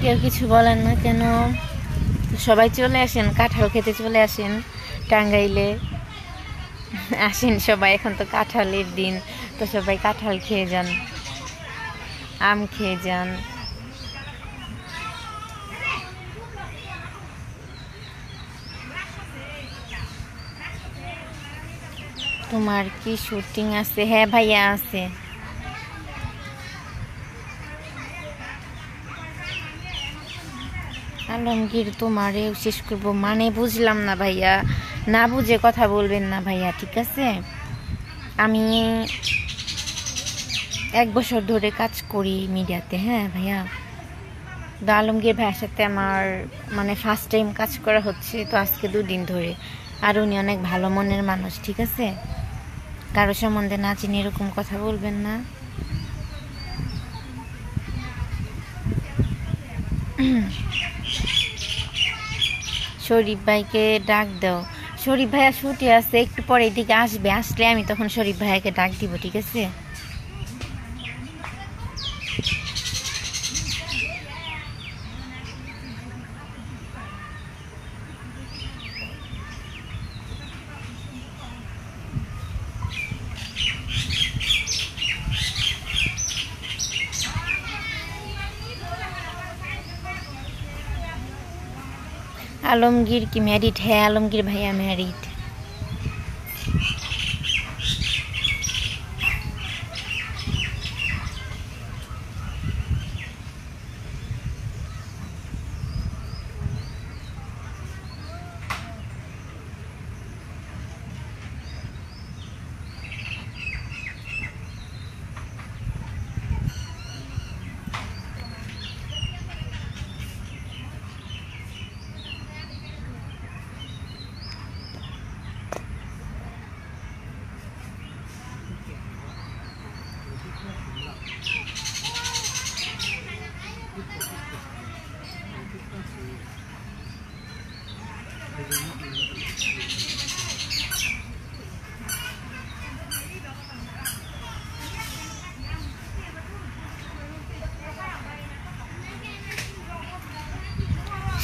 কেউ কিছু বলেন না কেন? সবাই চলে আসেন, কাঁঠাল খেতে চলে আসেন টাঙ্গাইলে। আসেন সবাই, এখন তো কাঁঠালের দিন, তো সবাই কাঁঠাল খেয়ে যান, আম খেয়ে যান। তোমার কি শুটিং আছে? হ্যাঁ ভাইয়া আছে। আলমগীর তোমারেও শেষ করবো মানে বুঝলাম না ভাইয়া, না বুঝে কথা বলবেন না ভাইয়া, ঠিক আছে? আমি 1 বছর ধরে কাজ করি মিডিয়াতে, হ্যাঁ ভাইয়া। তো আলমগীর ভাইয়ের সাথে আমার মানে ফার্স্ট টাইম কাজ করা হচ্ছে, তো আজকে 2 দিন ধরে। আর উনি অনেক ভালো মনের মানুষ, ঠিক আছে? কারো সম্বন্ধে না চিনি এরকম কথা বলবেন না। শরীফ ভাইকে ডাক দাও। শরীফ ভাইয়া ছুটি আছে, একটু পরে এদিকে আসবে, আসলে আমি তখন শরীফ ভাইয়াকে ডাক দিব, ঠিক আছে? আলমগীর কি ম্যারিড? হ্যাঁ, আলমগীর ভাইয়া ম্যারিড।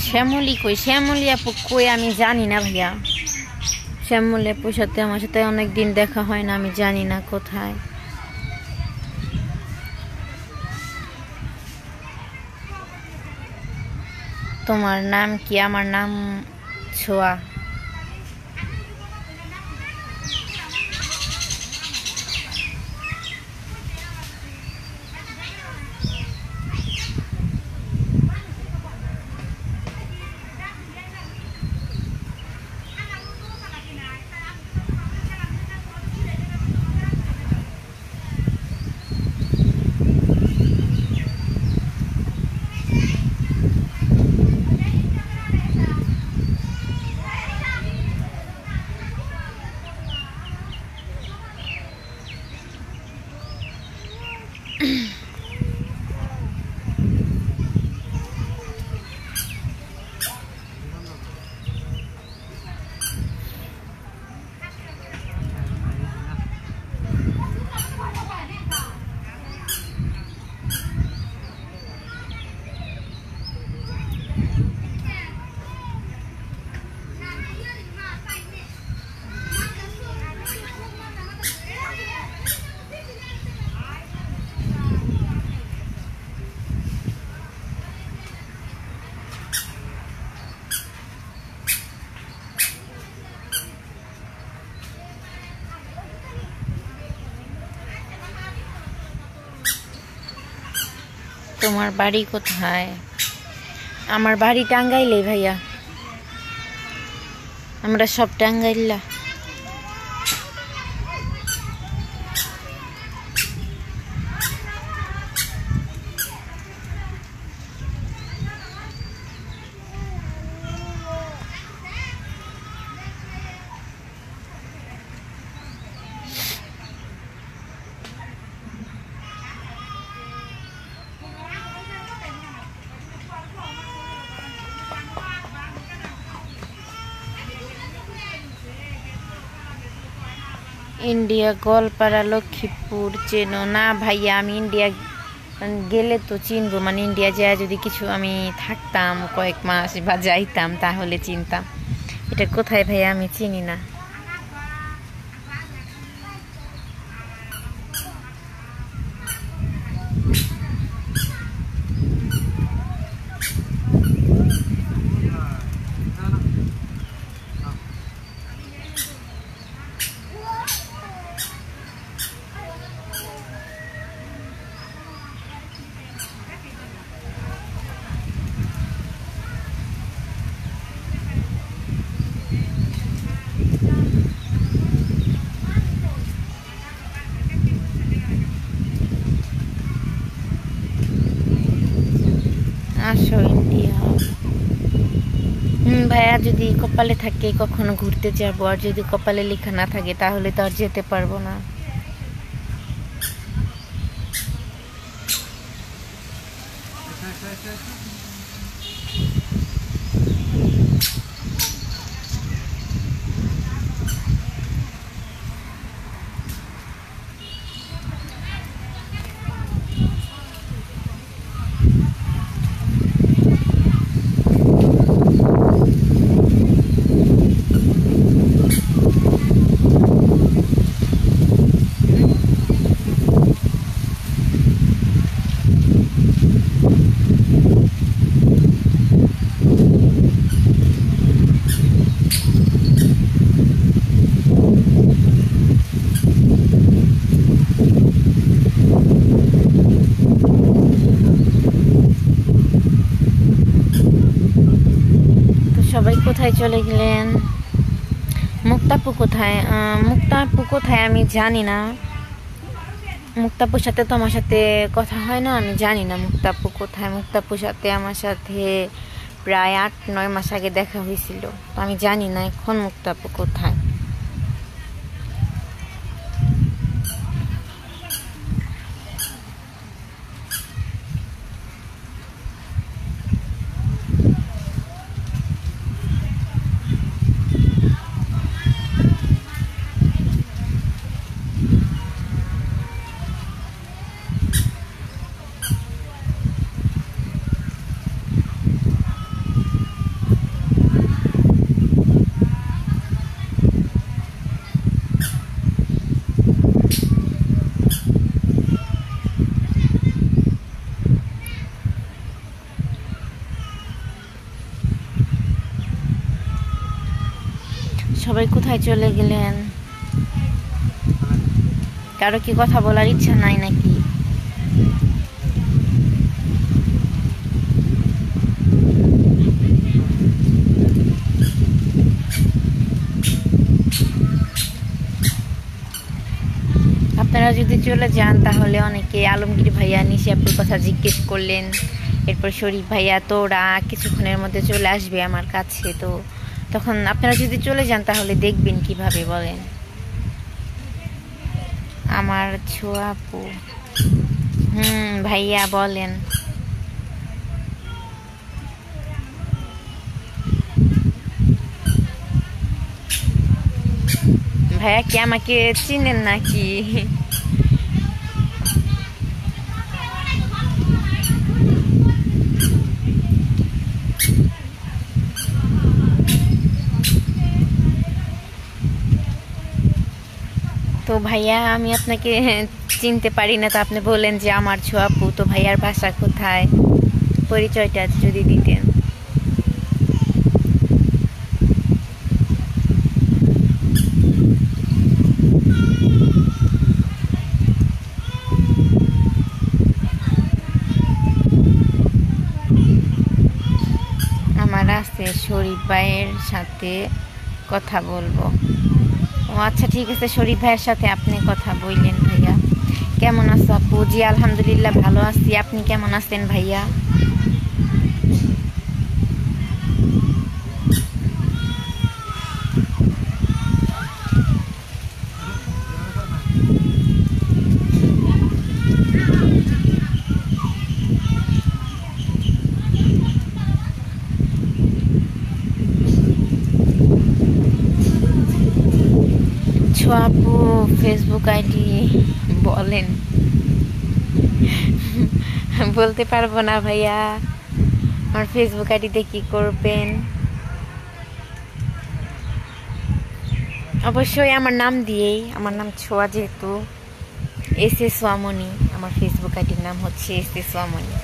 শ্যামলী কই? শ্যামলী আপু কই আমি জানি না ভাইয়া। শ্যামলী আপুর সাথে আমার সাথে অনেকদিন দেখা হয় না, আমি জানি না কোথায়। তোমার নাম কি? আমার নাম ছোয়া। তোমার বাড়ি কোথায়? আমার বাড়ি টাঙ্গাইলে ভাইয়া, আমরা সব টাঙ্গাইল্লা। ইন্ডিয়া গোয়ালপাড়া লক্ষ্মীপুর চেনো না ভাইয়া? আমি ইন্ডিয়া গেলে তো চিনবো, মানে ইন্ডিয়া যায় যদি কিছু আমি থাকতাম কয়েক মাস বা যাইতাম তাহলে চিনতাম। এটা কোথায় ভাইয়া আমি চিনি না। আসো ইন্ডিয়া। ভাইয়া, যদি কপালে থাকে কখনো ঘুরতে যাবো, আর যদি কপালে লেখা না থাকে তাহলে তো আর যেতে পারবো না। সবাই কোথায় চলে গেলেন? মুক্তাপু কোথায়? মুক্তাপু কোথায় আমি জানি না। মুক্তাপুর সাথে তো আমার সাথে কথা হয় না, আমি জানি না মুক্তাপু কোথায়। মুক্তাপুর সাথে আমার সাথে প্রায় 8-9 মাস আগে দেখা হয়েছিল, তো আমি জানি না এখন মুক্তাপু কোথায়। সবাই কোথায় চলে গেলেন? কারো কি কথা বলার ইচ্ছা নাই নাকি? আপনারা যদি চলে যান তাহলে অনেকে আলমগীর ভাইয়া, নিশি আপুর কথা জিজ্ঞেস করলেন, এরপর শরীফ ভাইয়া, তো ওরা কিছুক্ষণের মধ্যে চলে আসবে আমার কাছে। তো তখন আপনারা যদি চলে যান তাহলে দেখবেন কিভাবে বলেন? আমার ছোঁয়া আপু, ভাইয়া বলেন। ভাইয়া কি আমাকে চিনেন নাকি? তো ভাইয়া, আমি আপনাকে চিনতে পারি না, তো আপনি বলেন যে আমার ছোঁয়া আপু। তো ভাইয়ার বাসা কোথায়, পরিচয়টা যদি দিতেন। আমার আছে শরীফ ভাইয়ের সাথে কথা বলবো। ও আচ্ছা, ঠিক আছে, শরীফ ভাইয়ের সাথে আপনি কথা বললেন। ভাইয়া কেমন আছো আপু? জি আলহামদুলিল্লাহ ভালো আছি, আপনি কেমন আছেন ভাইয়া? আপু ফেসবুক আইডি বলেন। বলতে পারবো না ভাইয়া, আমার ফেসবুক আইডিতে কি করবেন? অবশ্যই আমার নাম দিয়েই, আমার নাম ছোঁয়া, যেহেতু এস সোয়ামনি, আমার ফেসবুক আইডির নাম হচ্ছে এস সোয়ামনি।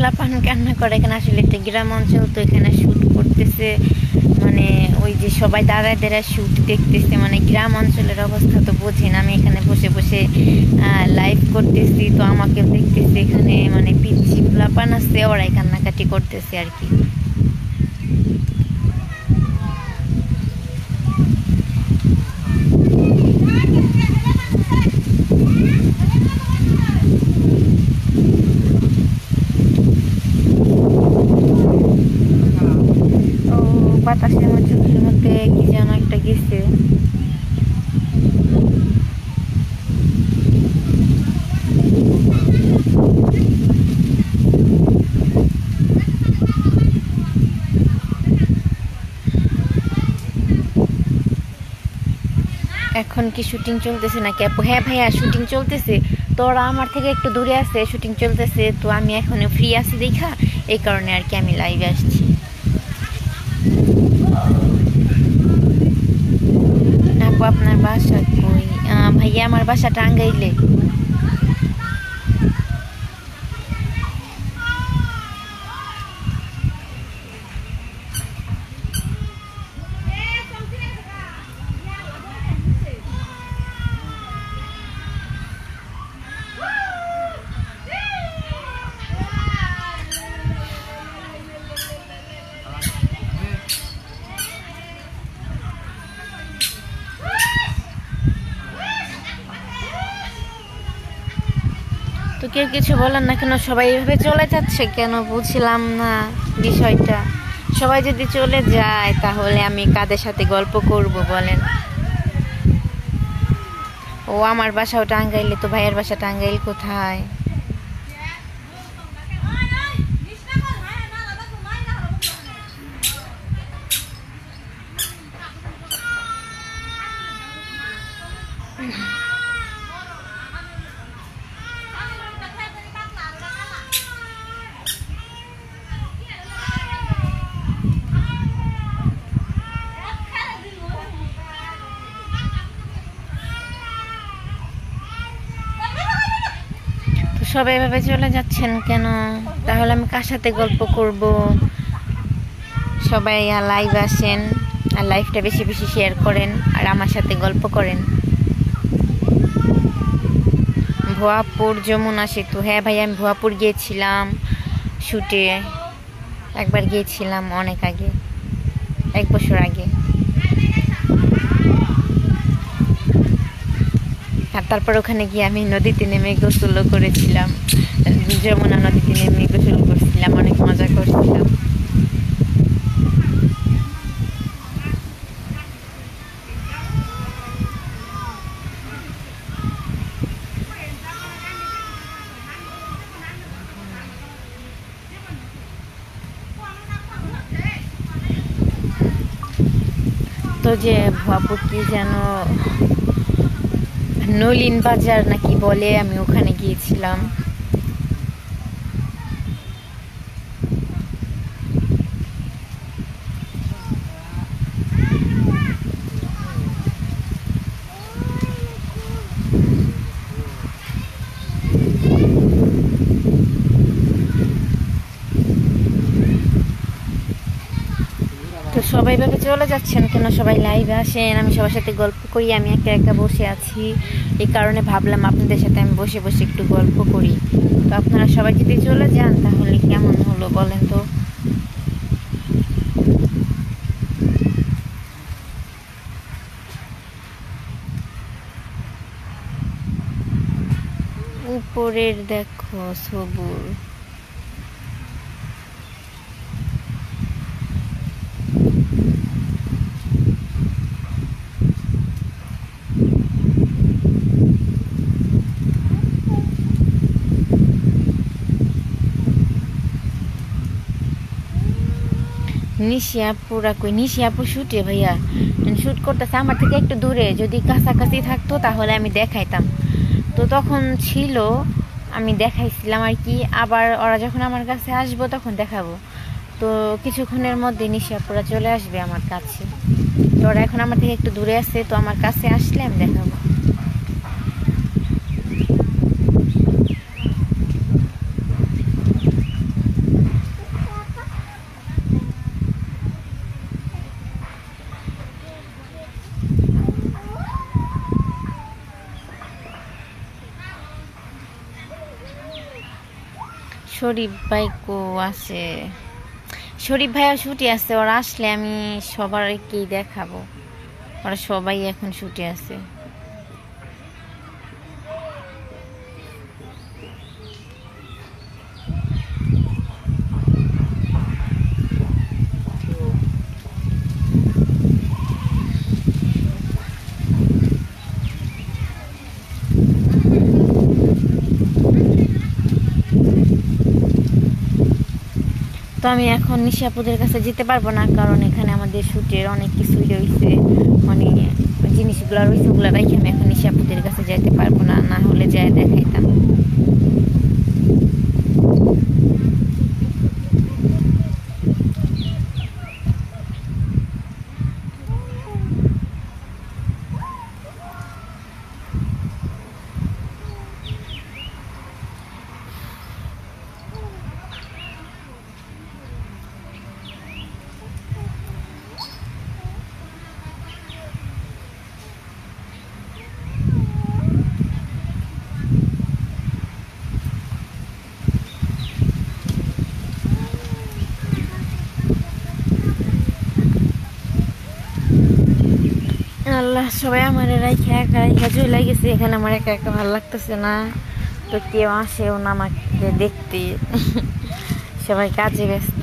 লাপান কান্না করে, এখানে আসলে একটা গ্রাম অঞ্চল, তো এখানে শুট করতেছে, মানে মানে ওই যে সবাই দাঁড়ায় দাঁড়ায় শুট দেখতেছে, মানে গ্রাম অঞ্চলের অবস্থা তো বোঝেন। আমি এখানে বসে বসে লাইভ করতেছি, তো আমাকে দেখতেছে এখানে মানে পিচ্ছি পোলাপান আছে, ওরাই কান্নাকাটি করতেছে আর কি। বাতাসের আমার চোখের মধ্যে কি যেন একটা গেছে। এখন কি শুটিং চলতেছে নাকি আপু? হ্যাঁ ভাইয়া, শুটিং চলতেছে। তো ওরা আমার থেকে একটু দূরে আছে, শুটিং চলতেছে, তো আমি এখনো ফ্রি আছি দেখা, এই কারণে আর কি আমি লাইভে আসছি। আপু আপনার বাসা কই? ভাইয়া আমার বাসা টাঙ্গাইলে। তো কেউ কিছু বলেন না কেন? সবাই এভাবে চলে যাচ্ছে কেন বুঝলাম না বিষয়টা। সবাই যদি চলে যায় তাহলে আমি কাদের সাথে গল্প করব বলেন? ও আমার বাসাও টাঙ্গাইলে, তো ভাইয়ের বাসা টাঙ্গাইল কোথায়? সবাই এভাবে চলে যাচ্ছেন কেন? তাহলে আমি কার সাথে গল্প করব? সবাই লাইভ আসেন আর লাইভটা বেশি বেশি শেয়ার করেন আর আমার সাথে গল্প করেন। ভুয়াপুর যমুনা সেতু, হ্যাঁ ভাই আমি ভুয়াপুর গিয়েছিলাম শুটে, একবার গিয়েছিলাম অনেক আগে, 1 বছর আগে। আর তারপর ওখানে গিয়ে আমি নদীতে নেমে গোসলও করেছিলাম, যমুনা নদীতে নেমে গোসল করছিলাম, অনেক মজা করছিলাম। তো যে ভুয়াপুর কি যেন নলিন বাজার নাকি বলে, আমি ওখানে গিয়েছিলাম। তো সবাই ভাবে চলে যাচ্ছেন কেন? সবাই লাইভে আসেন, আমি সবার সাথে গল্প করি। আমি একা একা বসে আছি, এই কারণে ভাবলাম আপনাদের সাথে আমি বসে বসে একটু গল্প করি। তো আপনারা সবাই যদি চলে যান তাহলে কেমন হলো বলেন তো? উপরের দেখো সবুর, নিশিয়াপুরা কই? নিশিয়াপুর শুটে ভাইয়া শুট করতেছে আমার থেকে একটু দূরে। যদি কাছাকাছি থাকতো তাহলে আমি দেখাইতাম, তো তখন ছিল আমি দেখাইছিলাম আর কি। আবার ওরা যখন আমার কাছে আসবো তখন দেখাবো। তো কিছুক্ষণের মধ্যে নিশিয়াপুরা চলে আসবে আমার কাছে। তো ওরা এখন আমার থেকে একটু দূরে আছে, তো আমার কাছে আসলে আমি দেখাবো। শরীফ ভাই কো আছে, শরীফ ভাইও ছুটি আছে, ওরা আসলে আমি সবাইকেই দেখাবো, ওরা সবাই এখন ছুটি আছে। তো আমি এখন নিশাপুদের কাছে যেতে পারবো না, কারণ এখানে আমাদের শুটের অনেক কিছুই রয়েছে, মানে জিনিসগুলো রয়েছে, ওগুলো রেখে আমি এখন নিশাপুদের কাছে যেতে পারবো না, না হলে যাই দেখাইতাম। আল্লাহ, সবাই আমার রাইখা একা রাইখা চলে গেছে, এখানে আমার একা একা ভালো লাগতেছে না, তো কেউ আসেও না আমাকে দেখতে, সবাই কাজে ব্যস্ত।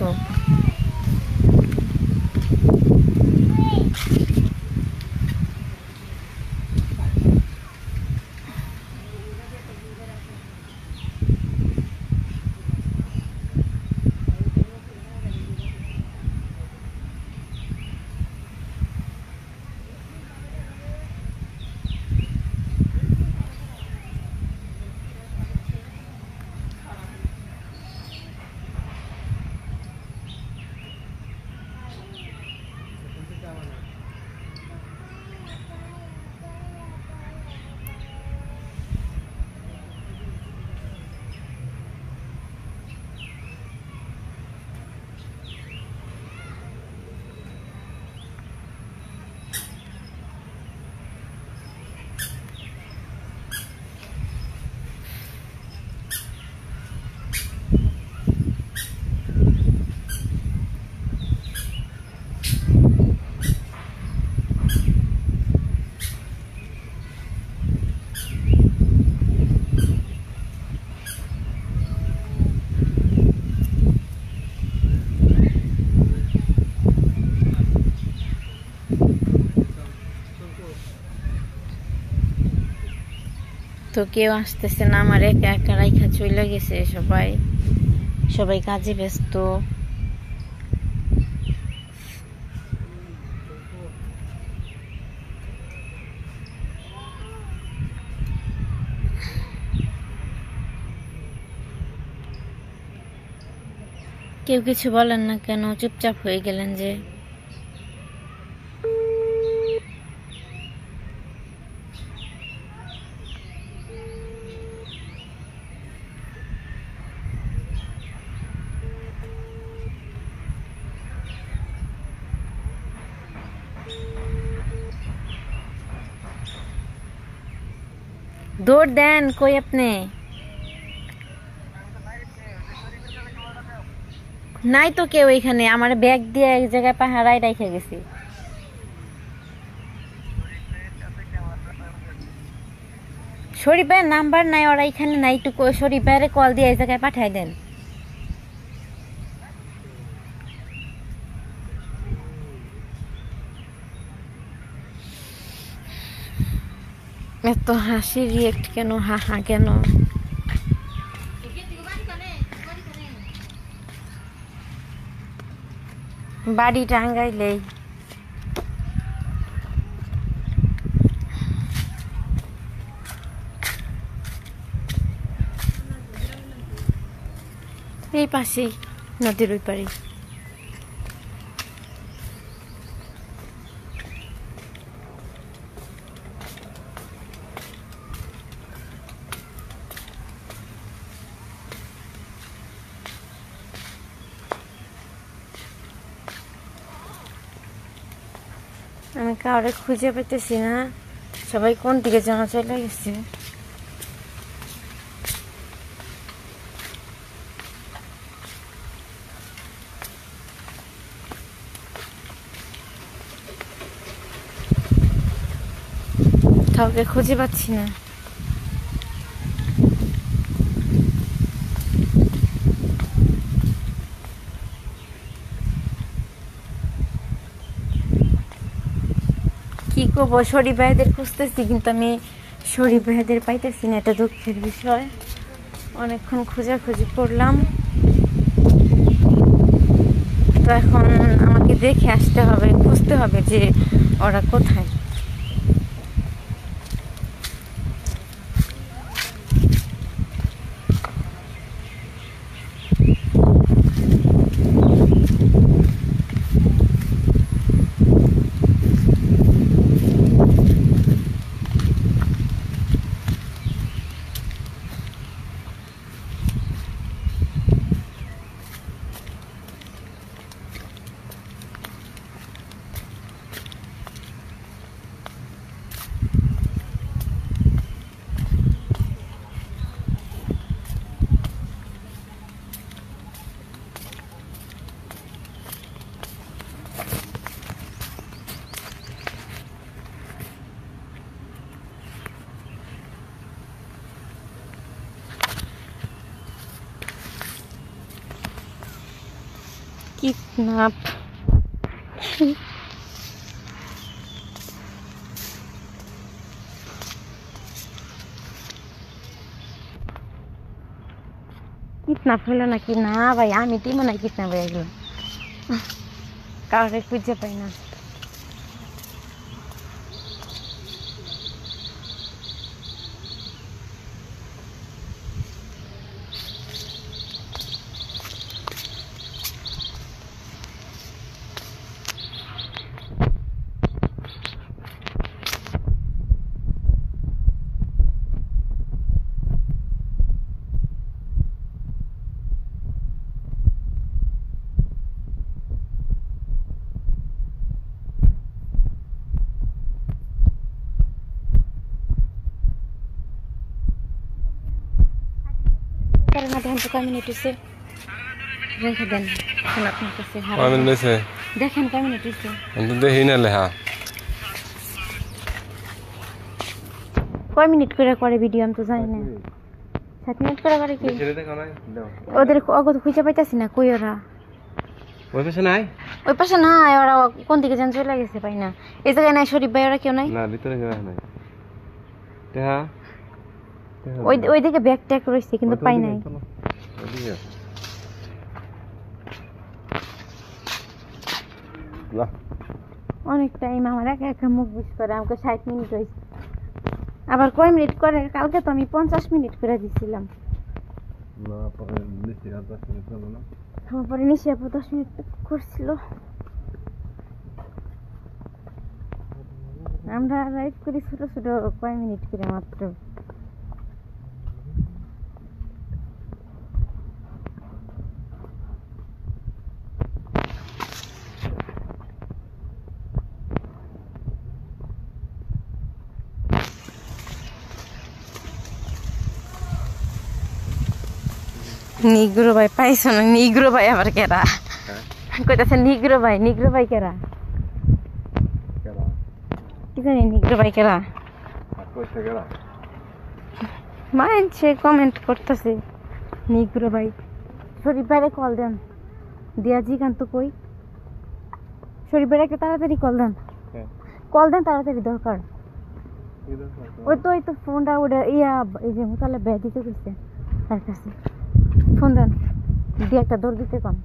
তো কেউ আসতেছে না, আমার একা একা রাইখা চলে গেছে, সবাই সবাই কাজে ব্যস্ত। কেউ কিছু বলেন না কেন, চুপচাপ হয়ে গেলেন যে? দৌড় দেন কই আপনি? নাই তো কেউ এখানে, আমার ব্যাগ দিয়ে এক জায়গায় পাহারায় রেখে গেছি। শরীফ ভাইয়ের নাম্বার নাই, ওরা এখানে নাই, একটু শরীফ ভাইয়ের কল দিয়ে এই জায়গায় পাঠাই দেন। এত হাসি রিয়েক্ট কেন, হা হা কেন? বাড়ি টাঙ্গাইলেই। এই পাশেই, নদীর ওই পাড়ে। আমি কাউরে খুঁজে পেতেছি না, সবাই কোন দিকে যেন চলে গেছে। কোথাও ওকে খুঁজে পাচ্ছি না। কি করবো, শরীফ ভাইদের খুঁজতেছি কিন্তু আমি শরীফ ভাইদের পাইতেছি না, এটা দুঃখের বিষয়। অনেকক্ষণ খোঁজাখুঁজি করলাম, তো এখন আমাকে দেখে আসতে হবে, খুঁজতে হবে যে ওরা কোথায়। কিডন্যাপ কিডন্যাপ হলো নাকি? না ভাই, আমি তো মনে হয় কিডন্যাপ হয়ে গেলাম, কাউকে খুঁজে পাই না। দেখেন তো কয় মিনিট হয়েছে, রেখে দেন আপনার কাছে। দেখেন কয় মিনিট হয়েছে, দেখি না লেহা কয় মিনিট করে করে ভিডিও আমি তো জানি না। 7 মিনিট করে করে কি ওদের অগত খুঁজে পাইতেছি না, কই ওরা? ওই পাশে নাই, ওই পাশে নাই, ওরা কোন দিকে যেন চলে গেছে, পাই না। এই জায়গায় নাই শরীফ ভাই, ওরা কেউ নাই না ভিতরে কেউ নাই। ওই দিকে ব্যাগ ট্যাগ রয়েছে কিন্তু পাই নাই। অনেক টাইম আমার একা একা মুখ বুঝ করে, আমাকে 60 মিনিট হয়েছে। আবার কয় মিনিট করে? কালকে তো আমি 50 মিনিট করে দিছিলাম। পরে নিশি আপু 10 মিনিট করছিল। আমরা রাইড করি ছোট ছোট, কয় মিনিট করে মাত্র। নিগ্রো ভাই পাইছো না? নিগ্রো ভাই আবার কেরা কইতাছে? নিগ্রো ভাই কেরা? কি জানি নিগ্রো ভাই কেরা? মানছে কমেন্ট করতেছে নিগ্রো ভাই। শরীফ ভাইরে কল দেন, দিয়া জিগান তো কই। শরীফ ভাইরে একটা তাড়াতাড়ি কল দেন, তাড়াতাড়ি দরকার। ওই তো ফোনটা ওটা ইয়া, এই যে মোতালে বেয়া দিতে গেছে তার কাছে। ফোন দেন, দিয়ে একটা দৌড় দিতে কম।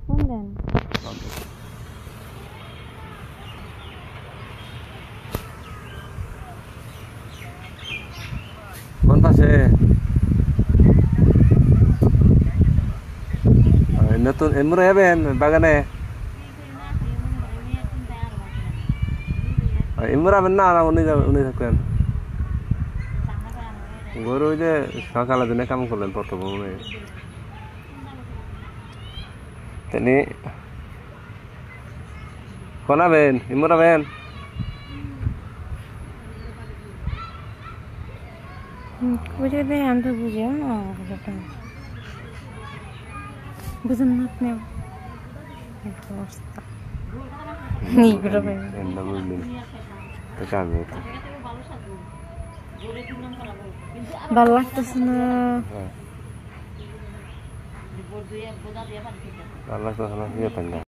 ফোন দেন। কোন পাশে? নতুন এমরা যাবেন বাগানে? এমরা যাবেন না? উনি থাকবেন গরু, ওই যে সকালের দিনে কাম করলেন প্রথম। Tadi Kona ben, imura ben. করে দেয় আমি তো বুঝি না বুঝুন না আপনি অবস্থা Enda building. Kami itu. ভালো লাগতেছে না Allah tuh sama dia tanya.